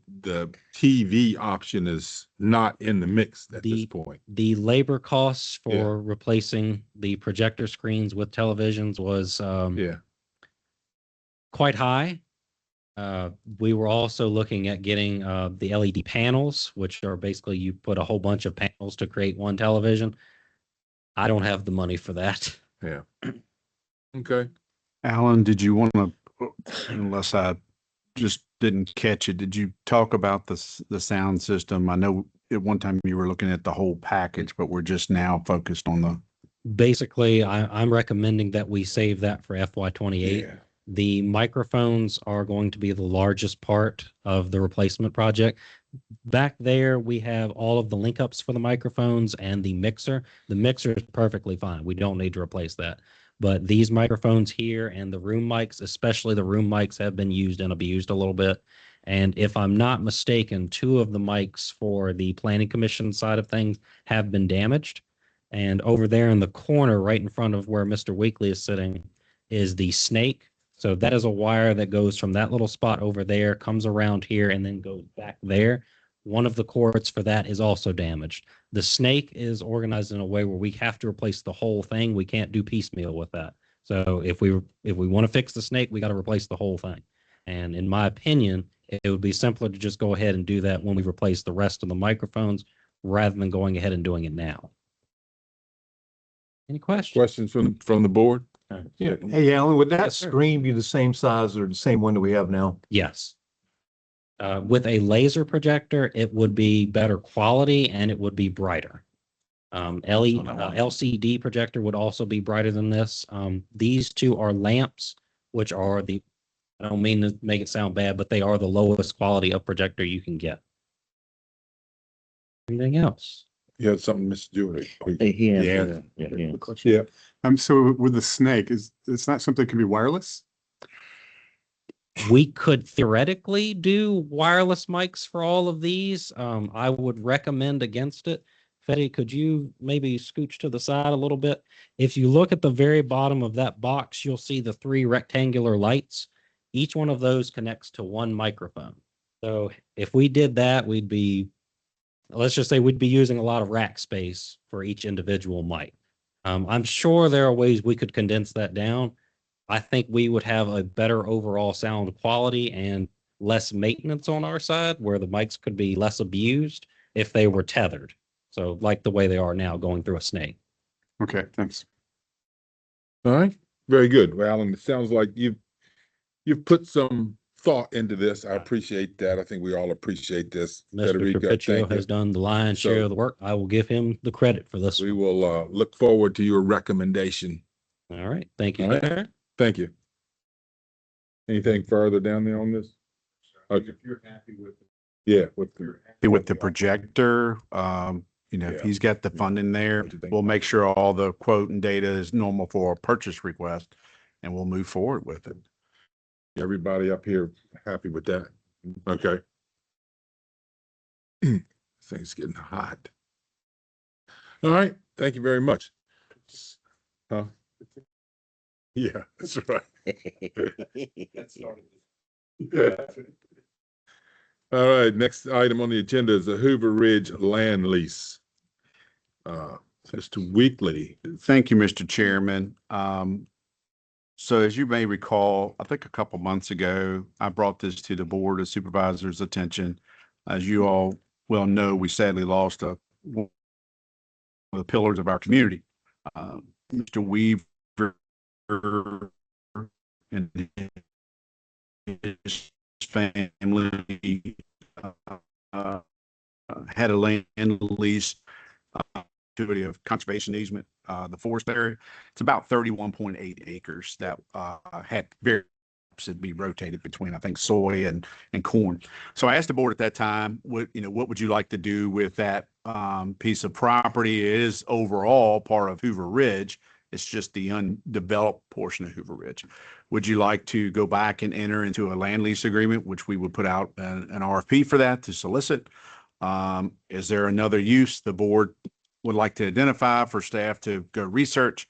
TV option is not in the mix at this point. The labor costs for replacing the projector screens with televisions was quite high. We were also looking at getting the LED panels, which are basically you put a whole bunch of panels to create one television. I don't have the money for that. Yeah. Okay. Alan, did you want to, unless I just didn't catch it, did you talk about the sound system? I know at one time you were looking at the whole package, but we're just now focused on the. Basically, I'm recommending that we save that for FY28. Yeah. The microphones are going to be the largest part of the replacement project. Back there, we have all of the link ups for the microphones and the mixer. The mixer is perfectly fine. We don't need to replace that. But these microphones here and the room mics, especially the room mics, have been used and abused a little bit. And if I'm not mistaken, 2 of the mics for the planning commission side of things have been damaged. And over there in the corner, right in front of where Mr. Weekly is sitting, is the snake. So that is a wire that goes from that little spot over there, comes around here, and then goes back there. One of the cords for that is also damaged. The snake is organized in a way where we have to replace the whole thing. We can't do piecemeal with that. So if we want to fix the snake, we got to replace the whole thing. And in my opinion, it would be simpler to just go ahead and do that when we replace the rest of the microphones rather than going ahead and doing it now. Any questions? Questions from the board? Yeah. Hey, Alan, would that screen be the same size or the same one that we have now? Yes. With a laser projector, it would be better quality and it would be brighter. LCD projector would also be brighter than this. These two are lamps, which are I don't mean to make it sound bad, but they are the lowest quality of projector you can get. Anything else? You had something, Mr. Julie? Yeah. So with the snake, it's not something that can be wireless? We could theoretically do wireless mics for all of these. I would recommend against it. Fetty, could you maybe scooch to the side a little bit? If you look at the very bottom of that box, you'll see the 3 rectangular lights. Each one of those connects to one microphone. So if we did that, let's just say we'd be using a lot of rack space for each individual mic. I'm sure there are ways we could condense that down. I think we would have a better overall sound quality and less maintenance on our side, where the mics could be less abused if they were tethered. So like the way they are now, going through a snake. Okay, thanks. All right, very good. Well, Alan, it sounds like you've put some thought into this. I appreciate that. I think we all appreciate this. Mr. Capiccio has done the lion's share of the work. I will give him the credit for this. We will look forward to your recommendation. All right. Thank you, All right. sir. Thank you. Anything further down there on this? Okay. If you're happy with it. Yeah, With the projector, if he's got the funding there, we'll make sure all the quote and data is normal for a purchase request, and we'll move forward with it. Everybody up here happy with that? Okay. Things getting hot. All right. Thank you very much. Huh? Yeah, that's right. All right. Next item on the agenda is the Hoover Ridge land lease. Mr. Weekly. Thank you, Mr. Chairman. So as you may recall, I think a couple months ago, I brought this to the Board of Supervisors' attention. As you all well know, we sadly lost one of the pillars of our community. Mr. Weaver and his family had a land lease of conservation easement, the forest area. It's about 31.8 acres that had very to be rotated between, I think, soy and corn. So I asked the board at that time, what would you like to do with that piece of property? It is overall part of Hoover Ridge. It's just the undeveloped portion of Hoover Ridge. Would you like to go back and enter into a land lease agreement, which we would put out an RFP for that to solicit? Is there another use the board would like to identify for staff to go research?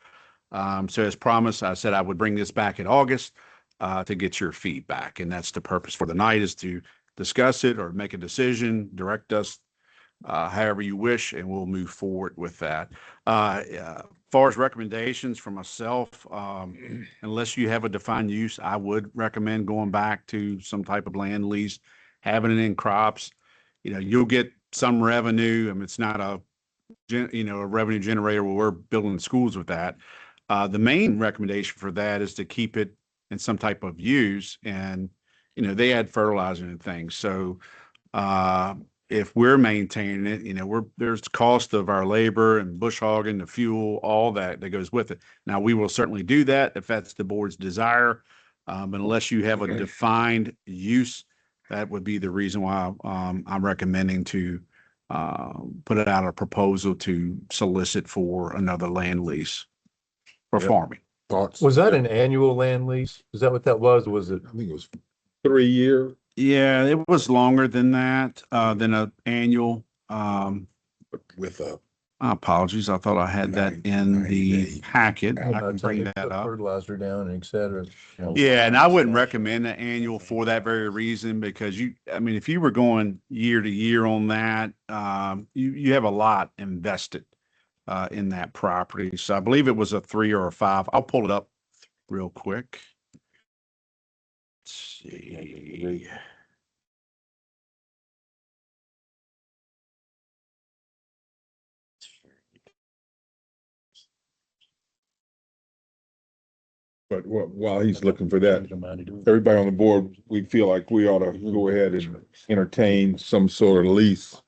So as promised, I said I would bring this back in August to get your feedback. And that's the purpose for the night, is to discuss it or make a decision, direct us however you wish, and we'll move forward with that. As far as recommendations from myself, unless you have a defined use, I would recommend going back to some type of land lease, having it in crops. You'll get some revenue. I mean, it's not a revenue generator where we're building schools with that. The main recommendation for that is to keep it in some type of use, and they add fertilizer and things. So if we're maintaining it, there's the cost of our labor and bush hogging, the fuel, all that goes with it. Now, we will certainly do that if that's the board's desire, but unless you have a defined use, that would be the reason why I'm recommending to put out a proposal to solicit for another land lease for farming. Thoughts? Was that an annual land lease? Is that what that was? Was it? I think it was 3 year. Yeah, it was longer than that, than an annual. With apologies. I thought I had that in the packet. I can bring that up. Fertilizer down, et cetera. Yeah, and I wouldn't recommend the annual for that very reason, because if you were going year to year on that, you have a lot invested in that property. So I believe it was a 3 or a 5. I'll pull it up real quick. Let's see. But while he's looking for that, everybody on the board, we feel like we ought to go ahead and entertain some sort of lease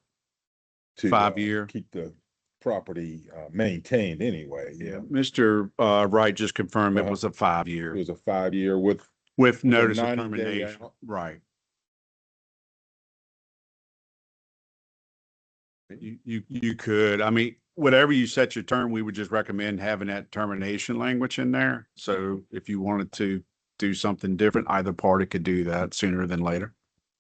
to 5 year. keep the property maintained anyway. Yeah, Mr. Wright just confirmed it was a It 5-year was a 5-year with with a notice of 90-day termination. out. Right. You could, I mean, whatever you set your term, we would just recommend having that termination language in there. So if you wanted to do something different, either party could do that sooner than later.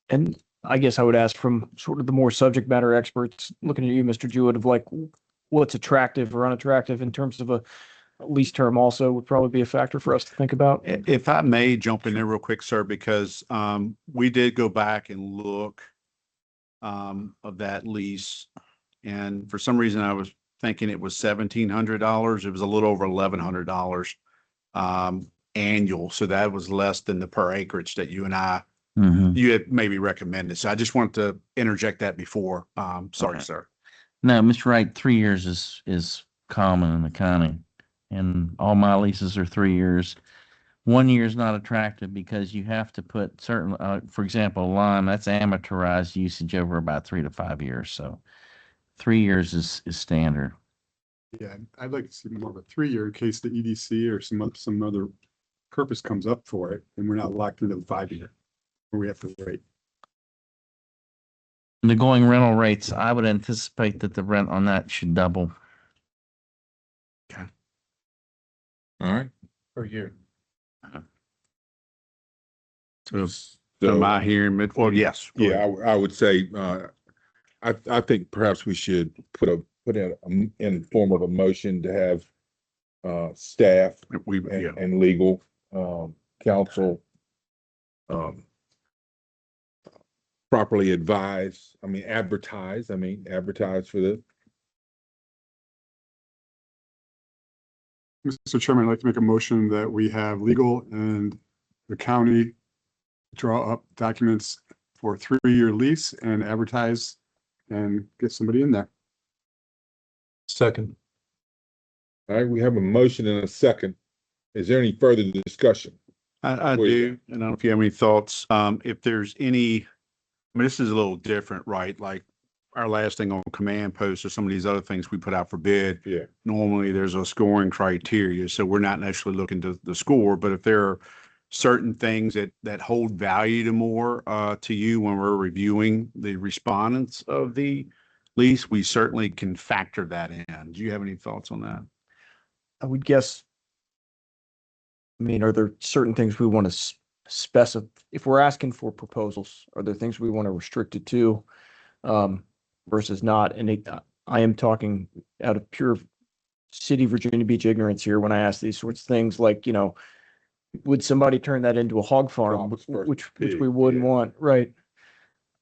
And I guess I would ask from sort of the more subject matter experts, looking at you, Mr. Jewett, of like what's attractive or unattractive in terms of a lease term also would probably be a factor for us to think about. If I may jump in there real quick, sir, because we did go back and look of that lease. And for some reason, I was thinking it was $1,700. It was a little over $1,100 annual. So that was less than the per acreage that you and I, you had maybe recommended. So I just wanted to interject that before. Sorry, Okay. sir. No, Mr. Wright, 3 years is common in the county, and all my leases are 3 years. 1 year is not attractive because you have to put certain, for example, lime, that's amortized usage over about 3 to 5 years. So 3 years is standard. Yeah, I'd like to see more of a 3-year in case the EDC or some other purpose comes up for it, and we're not locked into the 5-year, where we have to wait. The going rental rates, I would anticipate that the rent on that should double. Okay. All right. Per year. So am I hearing mid? Well, yes. go Yeah, ahead. I would say, I think perhaps we should put in form of a motion to have staff and legal counsel properly advise, advertise for this. Mr. Chairman, I'd like to make a motion that we have legal and the county draw up documents for a 3-year lease and advertise and get somebody in there. Second. All right, we have a motion and a second. Is there any further discussion? I What do you do, and I don't know if you have any thoughts. If there's any, this is a little different, right? Like our last thing on command posts or some of these other things we put out for bid. Yeah. Normally there's a scoring criteria, so we're not necessarily looking to the score, but if there are certain things that hold value to more to you when we're reviewing the respondents of the lease, we certainly can factor that in. Do you have any thoughts on that? I would guess, are there certain things we want to specify? If we're asking for proposals, are there things we want to restrict it to versus not? And I am talking out of pure city Virginia Beach ignorance here when I ask these sorts of things, like, would somebody turn that into a hog farm, which we wouldn't want, right?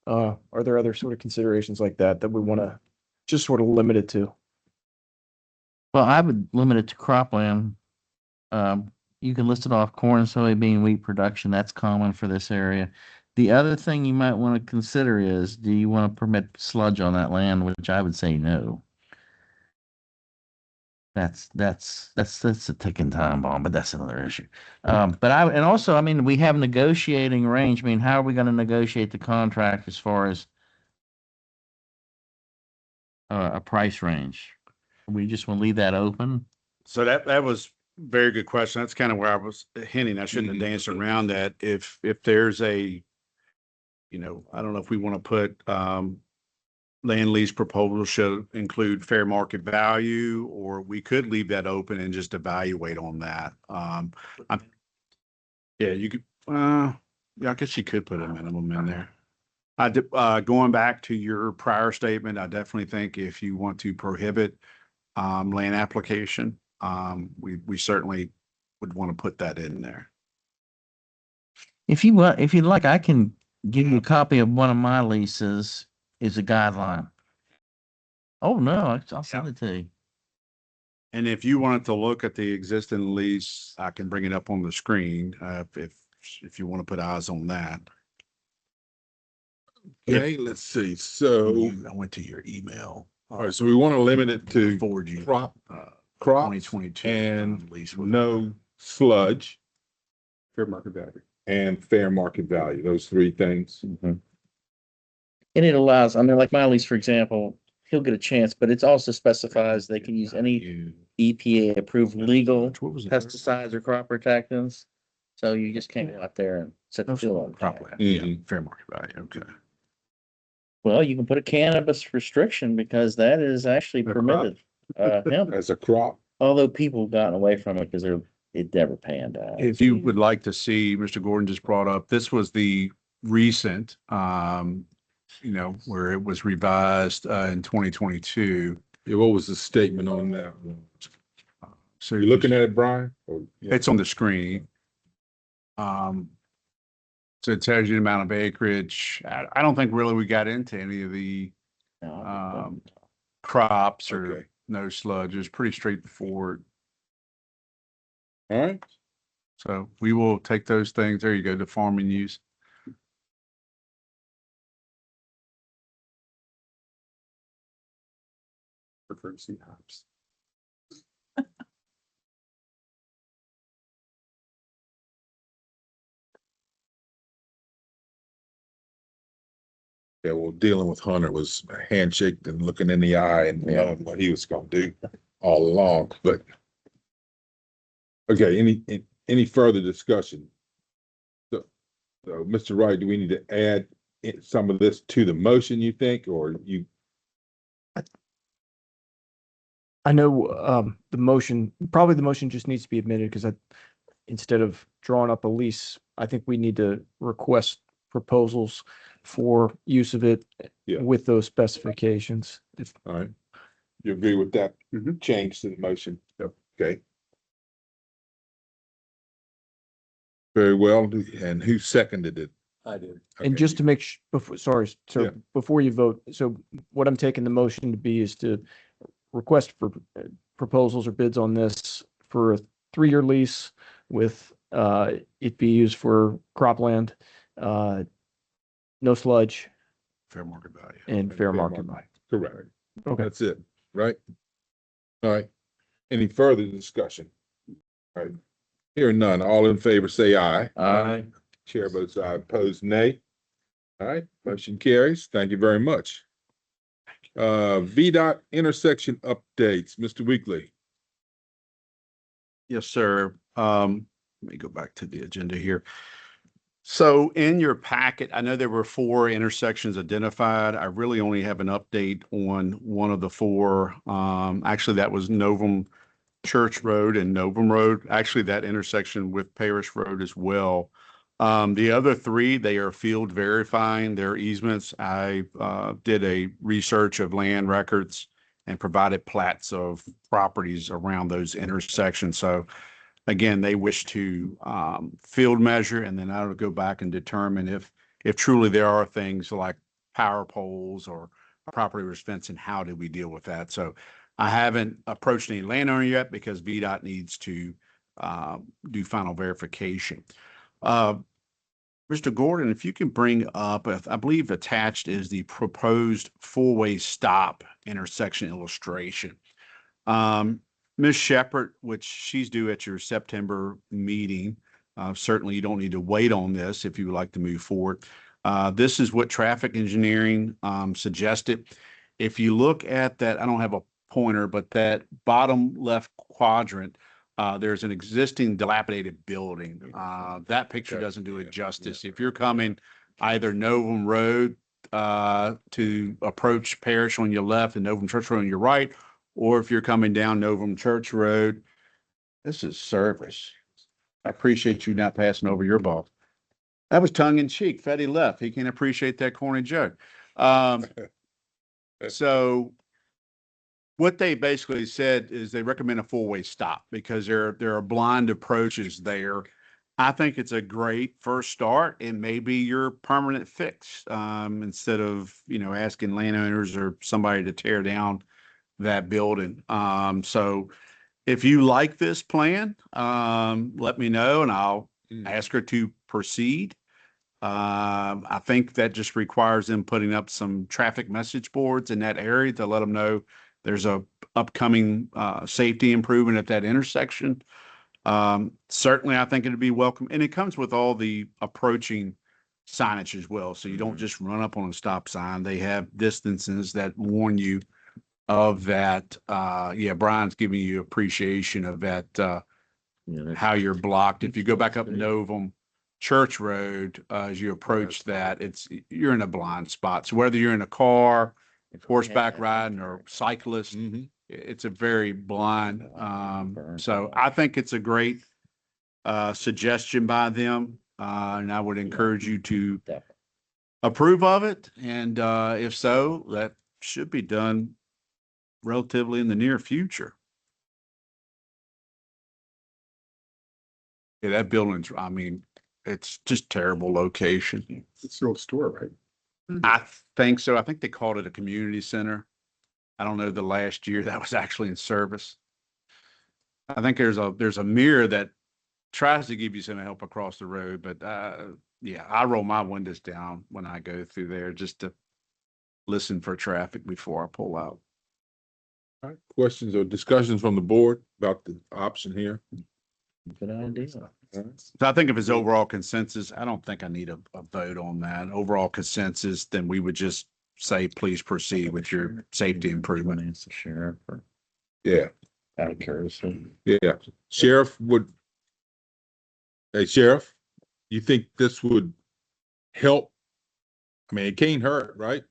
Are there other sort of considerations like that we want to just sort of limit it to? Well, I would limit it to cropland. You can list it off: corn, soybean, wheat production. That's common for this area. The other thing you might want to consider is, do you want to permit sludge on that land? Which I would say no. That's a ticking time bomb, but that's another issue. We have negotiating range. How are we going to negotiate the contract as far as a price range? We just want to leave that open. So that was a very good question. That's kind of where I was hinting. I shouldn't have danced around that. If there's a, I don't know if we want to put land lease proposal should include fair market value, or we could leave that open and just evaluate on that. You could, I guess you could put a minimum in there. Going back to your prior statement, I definitely think if you want to prohibit land application, we certainly would want to put that in there. If you'd like, I can give you a copy of one of my leases. Is a guideline. Oh, no, I'll send it to you. And if you wanted to look at the existing lease, I can bring it up on the screen if you want to put eyes on that. Okay, let's see. So I went to your email. All right, so we want to limit it to forward you crop 2022 and lease. no sludge Fair market value. and fair market value. Those three things. And it allows, like my lease, for example, he'll get a chance, but it also specifies they can use any EPA approved legal pesticides or crop protectants. So you just can't go out there and set the field on fire. Cropland, yeah, fair market value, okay. Well, you can put a cannabis restriction because that is actually permitted. Hemp, As a crop. although people have gotten away from it because it never panned out. If you would like to see, Mr. Gordon just brought up, this was the recent, where it was revised in 2022. Yeah, what was the statement on that? So You looking at it, Brian? Or- yeah. it's on the screen. So it tells you the amount of acreage. I don't think really we got into any of the crops or Okay. no sludge. It was pretty straightforward. All right. So we will take those things. There you go, the farming use. Prefer to see hops. Yeah, well, dealing with Hunter was a handshake and looking in the eye and knowing what he was gonna do all along, but. Okay, any further discussion? So, Mr. Wright, do we need to add some of this to the motion, you think, or you? I know the motion just needs to be admitted because instead of drawing up a lease, I think we need to request proposals for use of it with those specifications. All right, you agree with that change to the motion? Okay. Very well, and who seconded it? I did. And just to make sure, before you vote, so what I'm taking the motion to be is to request for proposals or bids on this for a 3-year lease with it be used for cropland, no sludge. Fair market value. And fair market value. Correct. Okay. That's it, right? All right. Any further discussion? All right. Hearing none, all in favor, say aye. Aye. Chair votes aye, opposed nay. All right, motion carries. Thank you very much. VDOT intersection updates, Mr. Weekly. Yes, sir. Let me go back to the agenda here. So in your packet, I know there were 4 intersections identified. I really only have an update on one of the 4. Actually, that was Novum Church Road and Novum Road. Actually, that intersection with Parish Road as well. The other 3, they are field verifying their easements. I did a research of land records and provided plats of properties around those intersections. So again, they wish to field measure, and then I would go back and determine if truly there are things like power poles or property was fencing, how do we deal with that? So I haven't approached any landowner yet because VDOT needs to do final verification. Mr. Gordon, if you can bring up, I believe attached is the proposed 4-way stop intersection illustration. Ms. Shepherd, which she's due at your September meeting, certainly you don't need to wait on this if you would like to move forward. This is what traffic engineering suggested. If you look at that, I don't have a pointer, but that bottom left quadrant, there's an existing dilapidated building. That picture doesn't do it justice. If you're coming either Novum Road to approach Parish on your left and Novum Church Road on your right, or if you're coming down Novum Church Road, this is service. I appreciate you not passing over your ball. That was tongue in cheek. Fetty left. He can appreciate that corny joke. So what they basically said is they recommend a 4-way stop because there are blind approaches there. I think it's a great first start and maybe your permanent fix instead of, asking landowners or somebody to tear down that building. So if you like this plan, let me know and I'll ask her to proceed. I think that just requires them putting up some traffic message boards in that area to let them know there's a upcoming safety improvement at that intersection. Certainly, I think it'd be welcome. And it comes with all the approaching signage as well. So you don't just run up on a stop sign. They have distances that warn you of that. Yeah, Brian's giving you appreciation of that, how you're blocked. If you go back up Novum Church Road, as you approach that, you're in a blind spot. So whether you're in a car, horseback riding, or cyclist, it's a very blind. So I think it's a great suggestion by them, and I would encourage you to approve of it. And if so, that should be done relatively in the near future. Yeah, that building's, I mean, it's just terrible location. It's the old store, right? I think so. I think they called it a community center. I don't know the last year that was actually in service. I think there's a mirror that tries to give you some help across the road, but yeah, I roll my windows down when I go through there just to listen for traffic before I pull out. All right, questions or discussions from the board about the option here? Good idea. So I think if it's overall consensus, I don't think I need a vote on that. Overall consensus, then we would just say, please proceed with your safety improvement. It's the sheriff or Yeah, out of courtesy. yeah. Hey, Sheriff, you think this would help? I mean, it can't hurt, right?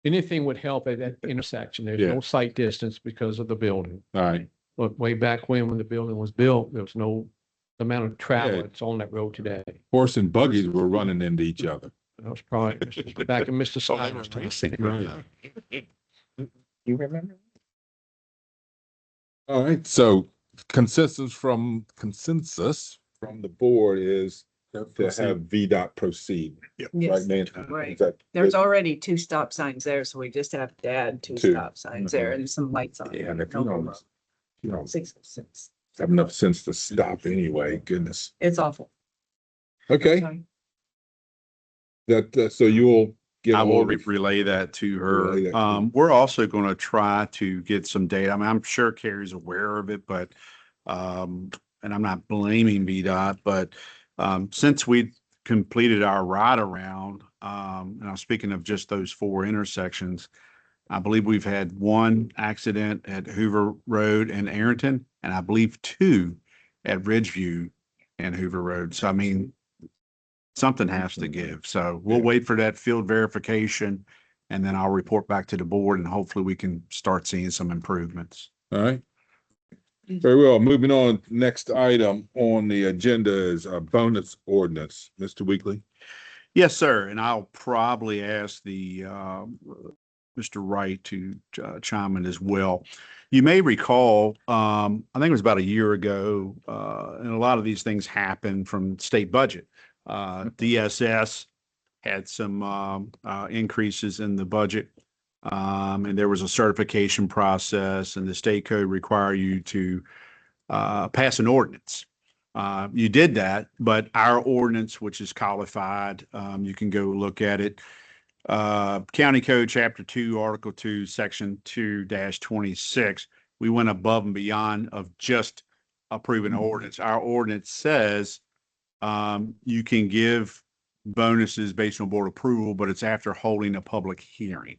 Anything would help at that intersection. There's Yeah. no sight distance because of the building. All right. But way back when the building was built, there was no amount of travel Yeah. that's on that road today. Horse and buggies were running into each other. That was probably back in Mr. Snyder's time. You remember? All right, so consensus from the board is to have VDOT proceed. Right, Yes, man? right. Is that There's good? already 2 stop signs there, so we just have to add 2 Two. stop signs there and some lights on. Yeah, and if No you more. don't 606. have enough sense to stop anyway, goodness. It's awful. Okay, Sorry. so you'll give. I will all the- relay that to Relay that her. to We're also going to try to get some data. I mean, I'm sure Carrie's aware of it, but, and I'm not blaming VDOT, but, since we completed our ride around, and I'm speaking of just those 4 intersections, I believe we've had 1 accident at Hoover Road and Arrington, and I believe 2 at Ridgeview and Hoover Road. So I mean, something has to give. So we'll wait for that field verification, and then I'll report back to the board, and hopefully we can start seeing some improvements. All right. Very well. Moving on, next item on the agenda is a bonus ordinance. Mr. Weekly. Yes, sir. And I'll probably ask the Mr. Wright to chime in as well. You may recall, I think it was about a year ago, and a lot of these things happen from state budget. DSS had some increases in the budget, and there was a certification process, and the state code require you to pass an ordinance. You did that, but our ordinance, which is codified, you can go look at it. County Code Chapter 2, Article 2, Section 2-26, we went above and beyond of just approving an ordinance. Our ordinance says you can give bonuses based on board approval, but it's after holding a public hearing.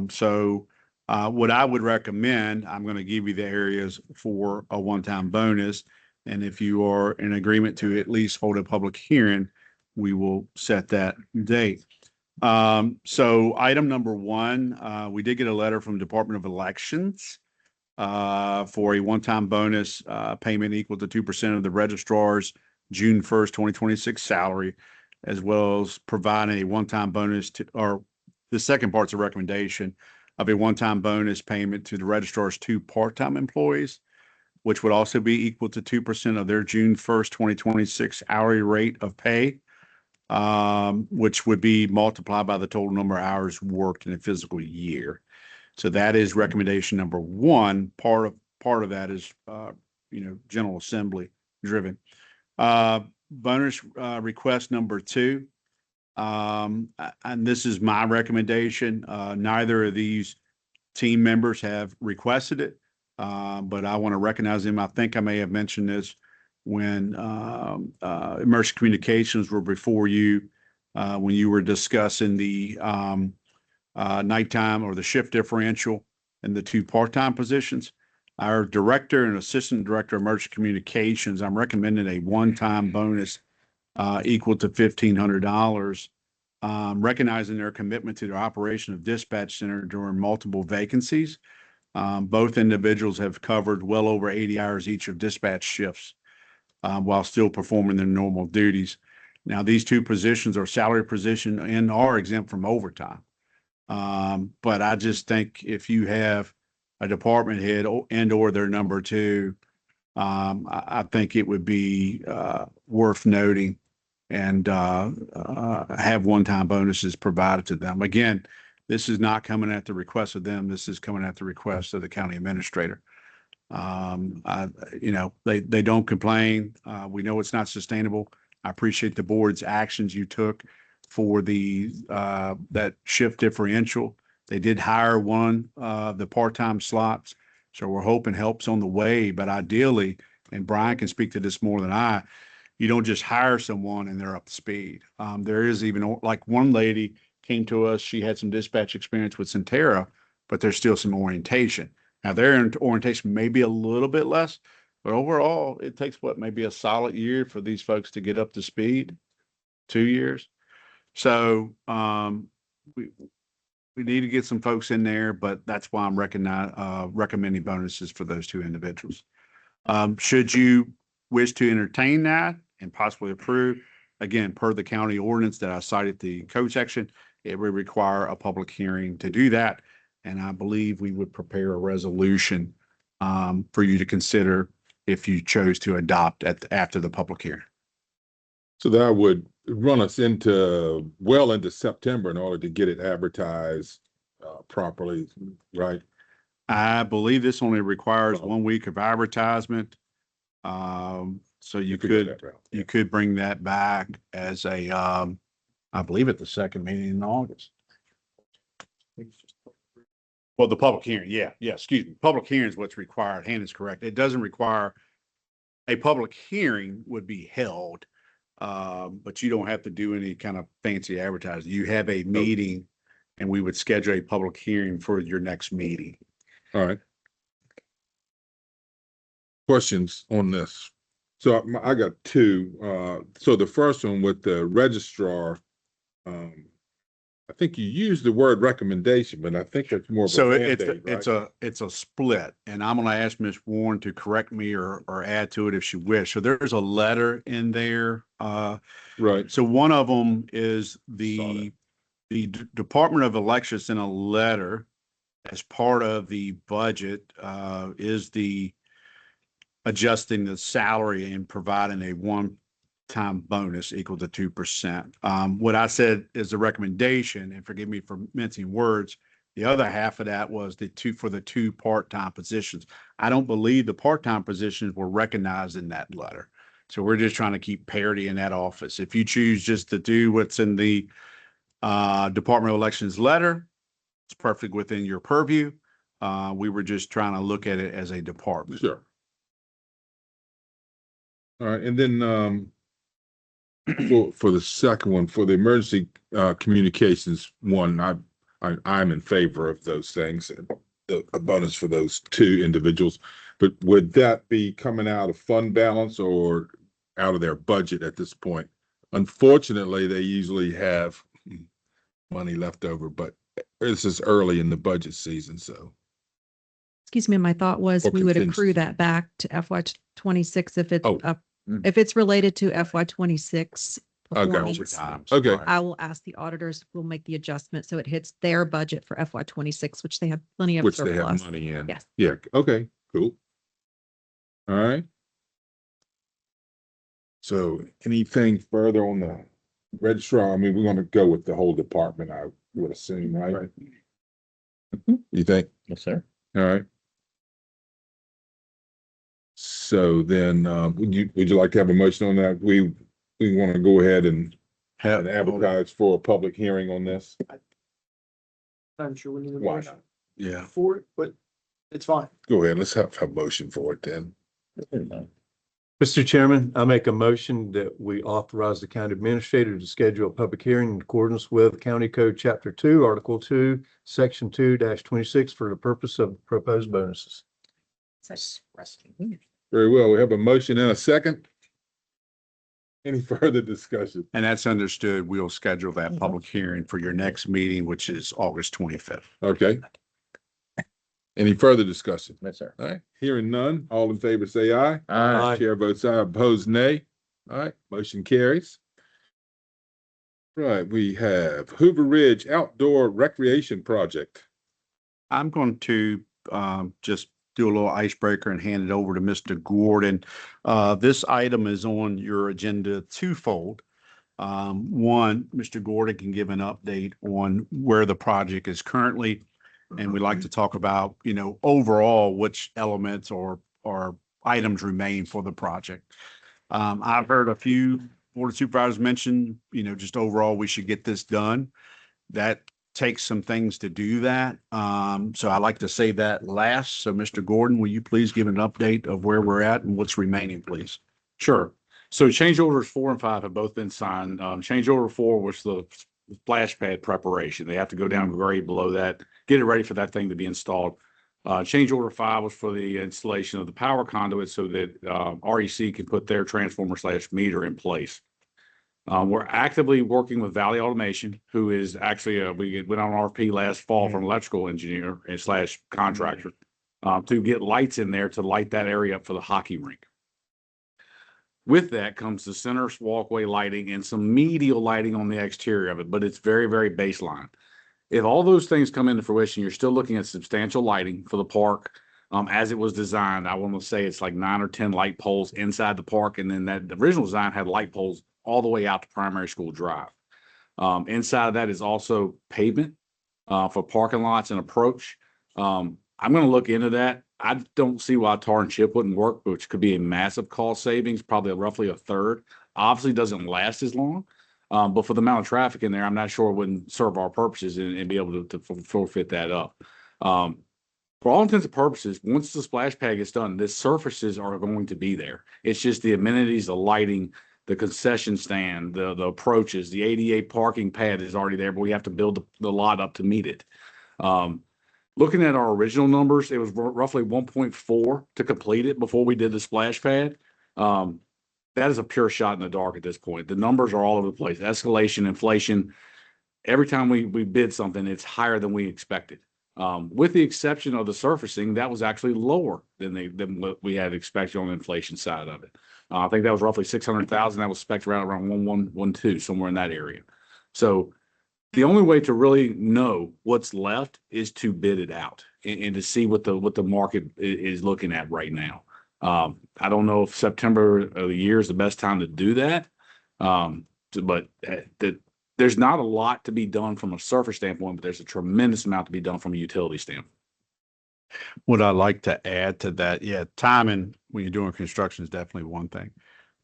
So what I would recommend, I'm going to give you the areas for a one-time bonus. And if you are in agreement to at least hold a public hearing, we will set that date. So item number 1, we did get a letter from Department of Elections for a one-time bonus payment equal to 2% of the registrar's June 1st, 2026 salary, as well as providing a one-time bonus to, or the second part's a recommendation of a one-time bonus payment to the registrar's 2 part-time employees, which would also be equal to 2% of their June 1st, 2026 hourly rate of pay, which would be multiplied by the total number of hours worked in a physical year. So that is recommendation number 1. Part of that is, General Assembly driven. Bonus request number 2. And this is my recommendation. Neither of these team members have requested it, but I want to recognize them. I think I may have mentioned this when Emergency Communications were before you, when you were discussing the nighttime or the shift differential and the two part-time positions. Our director and assistant director of emergency communications, I'm recommending a one-time bonus equal to $1,500, recognizing their commitment to the operation of dispatch center during multiple vacancies. Both individuals have covered well over 80 hours each of dispatch shifts while still performing their normal duties. Now, these two positions are salary position and are exempt from overtime. But I just think if you have a department head and or their number two, I think it would be worth noting and have one-time bonuses provided to them. Again, this is not coming at the request of them. This is coming at the request of the county administrator. They don't complain. We know it's not sustainable. I appreciate the board's actions you took for that shift differential. They did hire one of the part-time slots, so we're hoping help's on the way. But ideally, and Brian can speak to this more than I, you don't just hire someone and they're up to speed. There is even like one lady came to us. She had some dispatch experience with Centera, but there's still some orientation. Now their orientation may be a little bit less, but overall it takes maybe a solid year for these folks to get up to speed, 2 years. So we need to get some folks in there, but that's why I'm recommending bonuses for those two individuals. Should you wish to entertain that and possibly approve, again, per the county ordinance that I cited the code section, it would require a public hearing to do that. And I believe we would prepare a resolution for you to consider if you chose to adopt after the public hearing. So that would run us well into September in order to get it advertised properly, right? I believe this only requires 1 week of advertisement. So you could bring that back as I believe at the second meeting in August. Well, the public hearing, excuse me. Public hearing is what's required. Han is correct. It doesn't require a public hearing would be held, but you don't have to do any kind of fancy advertising. You have a meeting and we would schedule a public hearing for your next meeting. All right. Questions on this? So I got two. So the first one with the registrar, I think you used the word recommendation, but I think it's more of a mandate, right? It's a split, and I'm going to ask Ms. Warren to correct me or add to it if she wishes. So there's a letter in there. Right. So one of them is the Department of Elections in a letter as part of the budget is the adjusting the salary and providing a one-time bonus equal to 2%. What I said is a recommendation, and forgive me for mincing words, the other half of that was for the two part-time positions. I don't believe the part-time positions were recognized in that letter. So we're just trying to keep parity in that office. If you choose just to do what's in the Department of Elections letter, it's perfect within your purview. We were just trying to look at it as a department. Sure. All right, and then for the second one, for the emergency communications one, I'm in favor of those things, a bonus for those two individuals. But would that be coming out of fund balance or out of their budget at this point? Unfortunately, they usually have money left over, but this is early in the budget season, so. Excuse me, my thought was Or we would contingency. accrue that back to FY 26 if it's Oh. if it's related to FY 26 Okay. performance. Okay. I will ask the auditors, we'll make the adjustment so it hits their budget for FY 26, which they have plenty of Which they have surplus. money in. Yes. Yeah, okay, cool. All right. So anything further on the registrar? I mean, we're gonna go with the whole department, I would assume, right? You think? Yes, sir. All right. So then, would you like to have a motion on that? We want to go ahead and advertise for a public hearing on this? I'm sure we need a Why motion not? Yeah. for it, but it's fine. Go ahead, let's have a motion for it then. Mr. Chairman, I make a motion that we authorize the county administrator to schedule a public hearing in accordance with County Code Chapter 2, Article 2, Section 2-26 for the purpose of proposed bonuses. Very well. We have a motion and a second. Any further discussion? And that's understood. We'll schedule that public hearing for your next meeting, which is August 25th. Okay. Any further discussion? Yes, sir. All right, hearing none. All in favor, say aye. Aye. Chair votes aye, opposed nay. All right, motion carries. Right, we have Hoover Ridge Outdoor Recreation Project. I'm going to just do a little icebreaker and hand it over to Mr. Gordon. This item is on your agenda twofold. One, Mr. Gordon can give an update on where the project is currently. And we'd like to talk about, overall, which elements or items remain for the project. I've heard a few board of supervisors mention, just overall, we should get this done. That takes some things to do that. So I like to say that last. So Mr. Gordon, will you please give an update of where we're at and what's remaining, please? Sure. So change orders 4 and 5 have both been signed. Change order 4 was the splash pad preparation. They have to go down grade below that, get it ready for that thing to be installed. Change order 5 was for the installation of the power conduit so that REC can put their transformer/meter in place. We're actively working with Valley Automation, who is actually, we went on RFP last fall from electrical engineer and slash contractor to get lights in there to light that area up for the hockey rink. With that comes the center walkway lighting and some medial lighting on the exterior of it, but it's very, very baseline. If all those things come into fruition, you're still looking at substantial lighting for the park. As it was designed, I want to say it's like 9 or 10 light poles inside the park. And then the original design had light poles all the way out to Primary School Drive. Inside of that is also pavement for parking lots and approach. I'm going to look into that. I don't see why tar and chip wouldn't work, which could be a massive cost savings, probably roughly a third. Obviously doesn't last as long, but for the amount of traffic in there, I'm not sure it wouldn't serve our purposes and be able to forfeit that up. For all intents and purposes, once the splash pad gets done, the surfaces are going to be there. It's just the amenities, the lighting, the concession stand, the approaches, the ADA parking pad is already there, but we have to build the lot up to meet it. Looking at our original numbers, it was roughly 1.4 to complete it before we did the splash pad. That is a pure shot in the dark at this point. The numbers are all over the place. Escalation, inflation. Every time we bid something, it's higher than we expected. With the exception of the surfacing, that was actually lower than what we had expected on the inflation side of it. I think that was roughly 600,000. That was spec'd around 1112, somewhere in that area. So the only way to really know what's left is to bid it out and to see what the market is looking at right now. I don't know if September of the year is the best time to do that, but there's not a lot to be done from a surface standpoint, but there's a tremendous amount to be done from a utility standpoint. What I like to add to that, timing when you're doing construction is definitely one thing.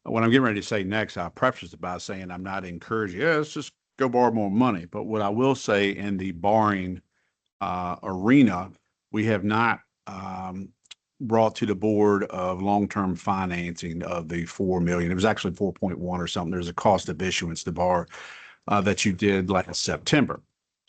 What I'm getting ready to say next, I preface it by saying I'm not encouraging, let's just go borrow more money. But what I will say in the borrowing arena, we have not brought to the board of long-term financing of the 4 million. It was actually 4.1 or something. There's a cost of issuance to borrow that you did last September.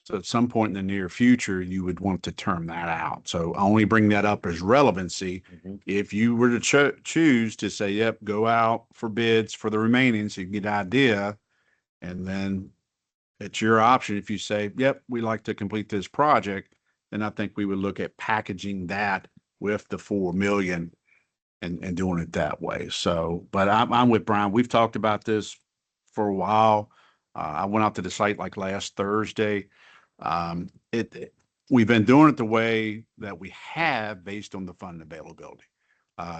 So at some point in the near future, you would want to term that out. So I only bring that up as relevancy. If you were to choose to say, yep, go out for bids for the remaining so you can get an idea, and then it's your option. If you say, yep, we like to complete this project, then I think we would look at packaging that with the 4 million and doing it that way. So, but I'm with Brian. We've talked about this for a while. I went out to the site like last Thursday. We've been doing it the way that we have based on the fund availability.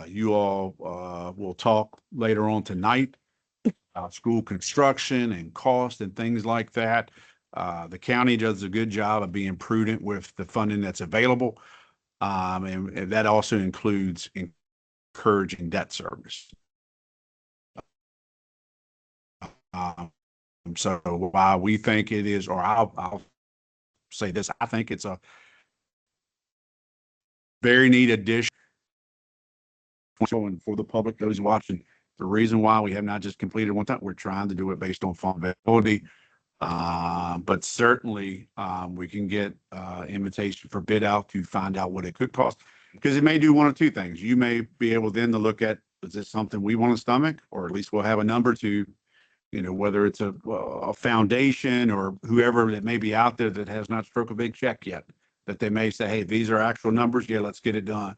You all will talk later on tonight about school construction and cost and things like that. The county does a good job of being prudent with the funding that's available. And that also includes encouraging debt service. So while we think it is, or I'll say this, I think it's a very neat addition for the public, those watching. the reason why we have not just completed one time. We're trying to do it based on fund availability. But certainly, we can get, invitation for bid out to find out what it could cost. Because it may do one of two things. You may be able then to look at, is this something we want to stomach? Or at least we'll have a number to, whether it's a foundation or whoever that may be out there that has not struck a big check yet, that they may say, hey, these are actual numbers. Yeah, let's get it done.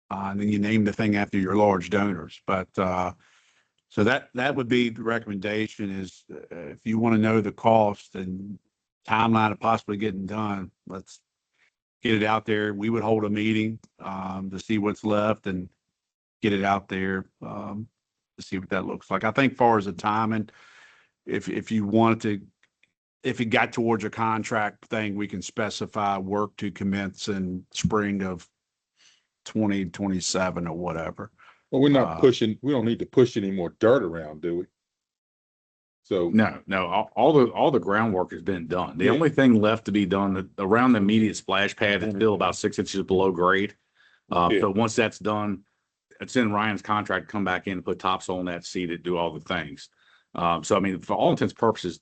And then you name the thing after your large donors. But, so that would be the recommendation is, if you want to know the cost and timeline of possibly getting done, let's get it out there. We would hold a meeting, to see what's left and get it out there, to see what that looks like. I think far as the timing, if you wanted to, if it got towards a contract thing, we can specify work to commence in spring of 2027 or whatever. Well, we're not pushing, we don't need to push any more dirt around, do we? So. No, all the groundwork has been done. The Yeah. only thing left to be done around the immediate splash pad is still about 6 inches below grade. So once that's done, it's in Ryan's contract to come back in and put topsoil on that seed to do all the things. So I mean, for all intents and purposes,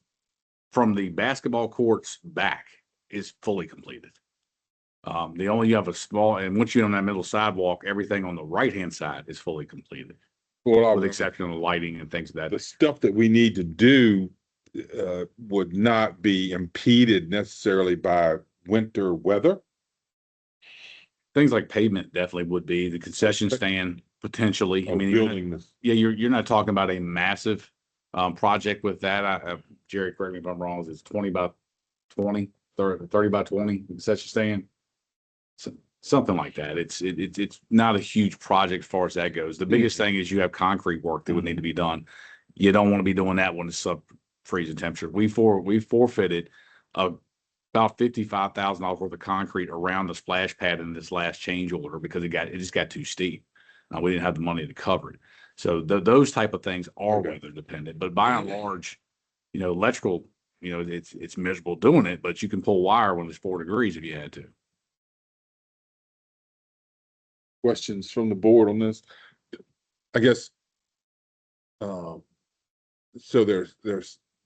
from the basketball courts back is fully completed. The only you have a small, and once you're on that middle sidewalk, everything on the right-hand side is fully completed. Well, with the exception of the lighting and things of that. The stuff that we need to do would not be impeded necessarily by winter weather. Things like pavement definitely would be, the concession stand potentially. I mean, building this. Yeah, you're not talking about a massive project with that. Jerry, correct me if I'm wrong, it's 20 by 20, 30 by 20 concession stand. Something like that. It's not a huge project as far as that goes. The biggest thing is you have concrete work that would need to be done. You don't want to be doing that when it's sub freezing temperature. We forfeited about $55,000 worth of concrete around the splash pad in this last change order because it just got too steep. We didn't have the money to cover it. So those type of things are weather dependent. But by and large, electrical, it's miserable doing it, but you can pull wire when it's 4 degrees if you had to. Questions from the board on this? I guess. So there's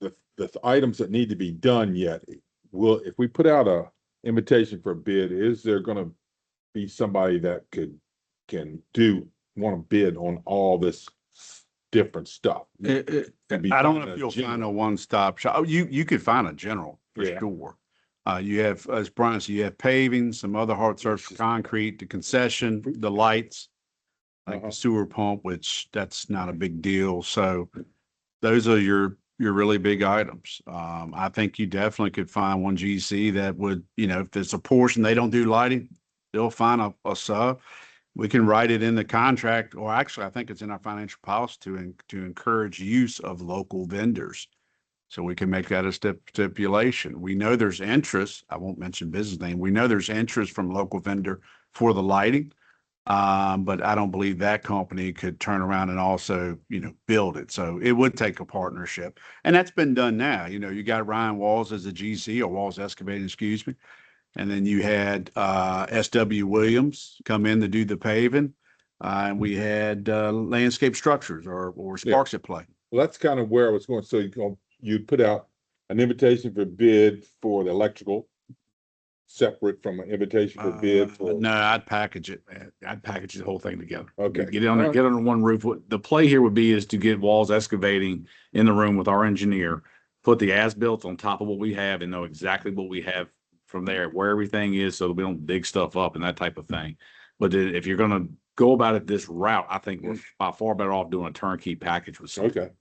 the items that need to be done yet. If we put out a invitation for a bid, is there going to be somebody that can want to bid on all this different stuff? I don't know if you'll find a one-stop shop. You could find a general for sure. You have, as Brian said, you have paving, some other hard surface concrete, the concession, the lights, like the sewer pump, which that's not a big deal. So those are your really big items. I think you definitely could find one GC that would, if there's a portion they don't do lighting, they'll find a sub. We can write it in the contract, or actually, I think it's in our financial policy to encourage use of local vendors. So we can make that a stipulation. We know there's interest. I won't mention business name. We know there's interest from local vendor for the lighting. But I don't believe that company could turn around and also, build it. So it would take a partnership. And that's been done now. You got Ryan Walls as a GC, or Walls Excavating, excuse me. And then you had SW Williams come in to do the paving. And we had Landscape Structures or Sparks at Play. Well, that's kind of where I was going. So you'd put out an invitation for bid for the electrical, separate from an invitation for bid for. No, I'd package it, man. I'd package the whole thing together. Okay. Get under one roof. What the play here would be is to get Walls Excavating in the room with our engineer, put the as-built on top of what we have and know exactly what we have from there, where everything is, so that we don't dig stuff up and that type of thing. But if you're going to go about it this route, I think we're by far better off doing a turnkey package with something. Okay.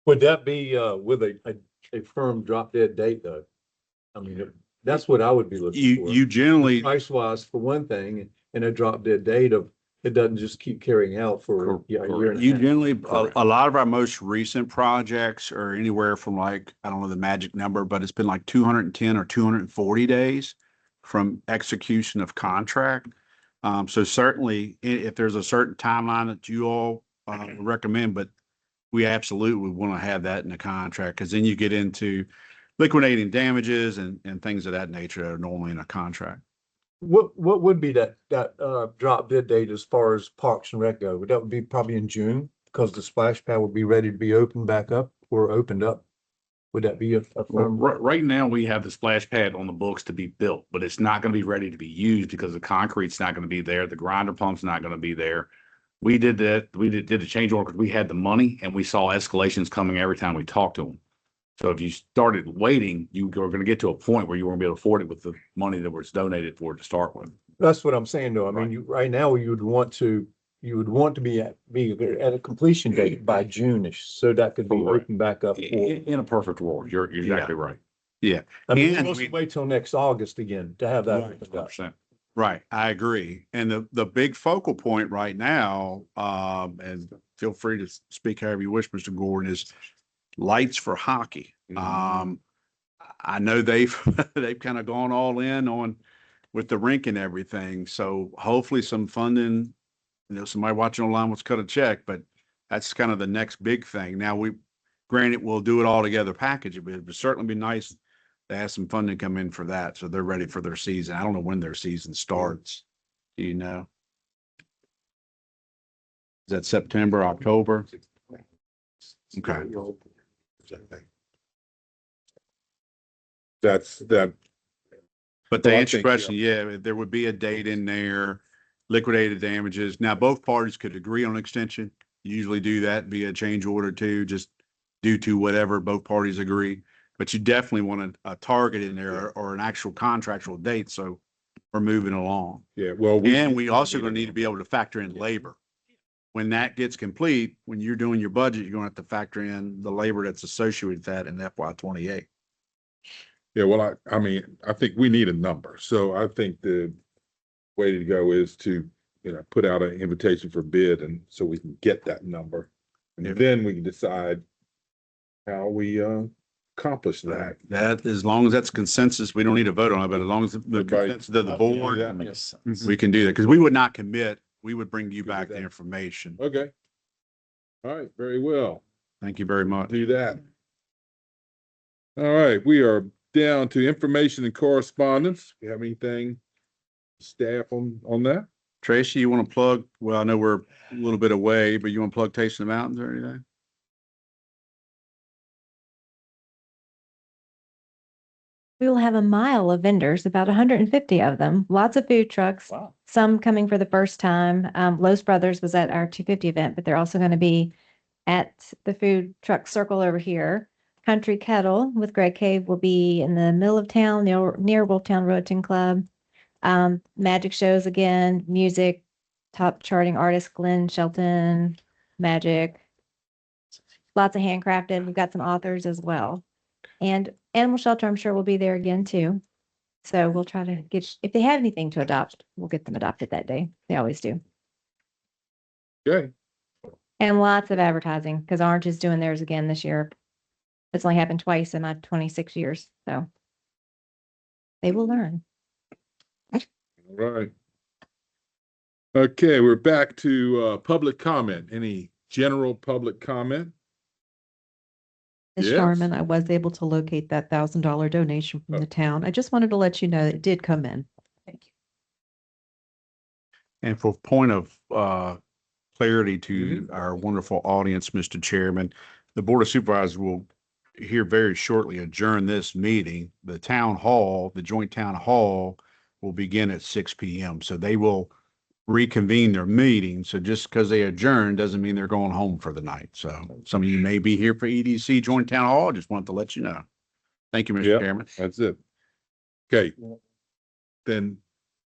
Would that be with a firm drop dead date though? I mean, that's what I would be looking for. You generally price wise for one thing, and a drop dead date of it doesn't just keep carrying out for a year and a half. Generally, a lot of our most recent projects are anywhere from I don't know the magic number, but it's been like 210 or 240 days from execution of contract. So certainly if there's a certain timeline that you all recommend, but we absolutely want to have that in the contract, because then you get into liquidating damages and things of that nature that are normally in a contract. What would be that drop dead date as far as Parks and Rec go? That would be probably in June because the splash pad would be ready to be opened back up or opened up. Would that be a firm? Right now, we have the splash pad on the books to be built, but it's not going to be ready to be used because the concrete's not going to be there. The grinder pump's not going to be there. We did that. We did a change order because we had the money and we saw escalations coming every time we talked to them. So if you started waiting, you were going to get to a point where you weren't be able to afford it with the money that was donated for it to start with. That's what I'm saying though. I mean, right now you would want to be at a completion date by June-ish, so that could be Correct. opened back up. In a perfect world, you're exactly right. Yeah. I mean, we're And supposed to wait till next August again to have that opened up. 100%. Right, I agree. And the big focal point right now, and feel free to speak however you wish, Mr. Gordon, is lights for hockey. I know they've kind of gone all in on with the rink and everything. So hopefully some funding, somebody watching online wants to cut a check, but that's kind of the next big thing. Now granted, we'll do it all together package, but it would certainly be nice to have some funding come in for that. So they're ready for their season. I don't know when their season starts. Do you know? Is that September, October? Okay. That's that. But to answer your question, yeah, there would be a date in there, liquidated damages. Now, both parties could agree on an extension. Usually do that via change order too, just due to whatever both parties agree. But you definitely want a target in there or an actual contractual date. So we're moving along. Yeah, well, and we also going to need to be able to factor in labor. When that gets complete, when you're doing your budget, you're going to have to factor in the labor that's associated with that in FY28. Yeah, well, I mean, I think we need a number. So I think the way to go is to, put out an invitation for bid and so we can get that number. And then we can decide how we accomplish that. That, as long as that's consensus, we don't need to vote on it, but as long as the consensus of the board, we can do that. Because we would not commit. We would bring you back the information. Okay. All right, very well. Thank you very much. Do that. All right, we are down to information and correspondence. You have anything, staff, on that? Tracy, you want to plug? Well, I know we're a little bit away, but you want to plug Taste of the Mountains or anything? We will have a mile of vendors, about 150 of them, lots of food trucks, some coming for the first time. Lowe's Brothers was at our 250 event, but they're also going to be at the food truck circle over here. Country Kettle with Greg Cave will be in the middle of town, near Wolftown Roadton Club. Magic shows again, music, top charting artist Glenn Shelton, magic, lots of handcrafted. We've got some authors as well. And Animal Shelter, I'm sure, will be there again too. So we'll try to get, if they have anything to adopt, we'll get them adopted that day. They always do. Okay. And lots of advertising because Orange is doing theirs again this year. It's only happened twice in my 26 years. So they will learn. All right. Okay, we're back to public comment. Any general public comment? Ms. Yes. Sharman, I was able to locate that $1,000 donation from the town. I just wanted to let you know it did come in. Thank you. And for point of clarity to our wonderful audience, Mr. Chairman, the Board of Supervisors will here very shortly adjourn this meeting. The town hall, the joint town hall will begin at 6 p.m. So they will reconvene their meeting. So just because they adjourn doesn't mean they're going home for the night. So some of you may be here for EDC joint town hall. Just wanted to let you know. Thank you, Mr. Chairman. That's it. Okay. Then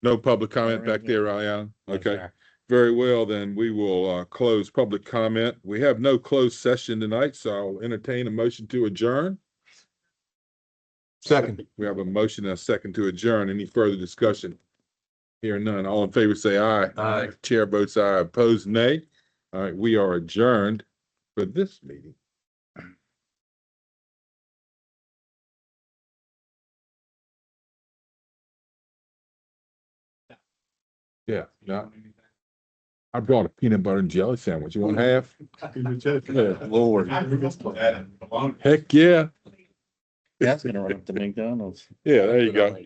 no public comment back there, Ryan. Okay. Very well, then we will close public comment. We have no closed session tonight, so I'll entertain a motion to adjourn. Second. We have a motion and a second to adjourn. Any further discussion? Hearing none. All in favor, say aye. Aye. Chair votes aye. Opposed, nay. All right, we are adjourned for this meeting. Yeah, I brought a peanut butter and jelly sandwich. You want half? Yeah, Lord. Heck yeah. That's gonna run up to McDonald's. Yeah, there you go.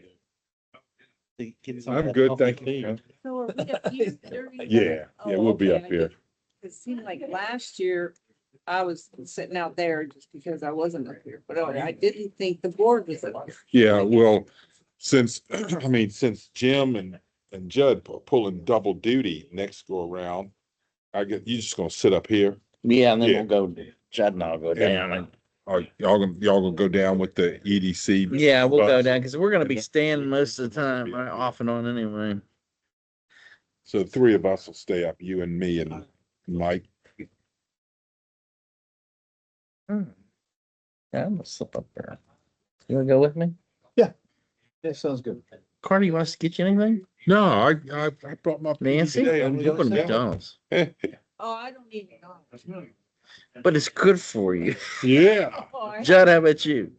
I'm good, thank you. So are we up here during? Yeah, we'll be up here. It seemed like last year I was sitting out there just because I wasn't up here, but I didn't think the board was up here. Yeah, well, since, since Jim and Judd pulling double duty next go around, you just gonna sit up here? Yeah, and then Yeah. we'll go, Judd and I'll go down. And Are y'all gonna go down with the EDC? yeah, we'll go bus? down because we're going to be standing most of the time, right, off and on anyway. So the three of us will stay up, you and me and Mike. Yeah, I'm gonna slip up there. You want to go with me? That sounds good. Carter, you want us to get you anything? No, I brought my. Nancy? today. I'm going to McDonald's. Oh, I don't even know. But it's good for you. Yeah. Oh, Judd, how about you?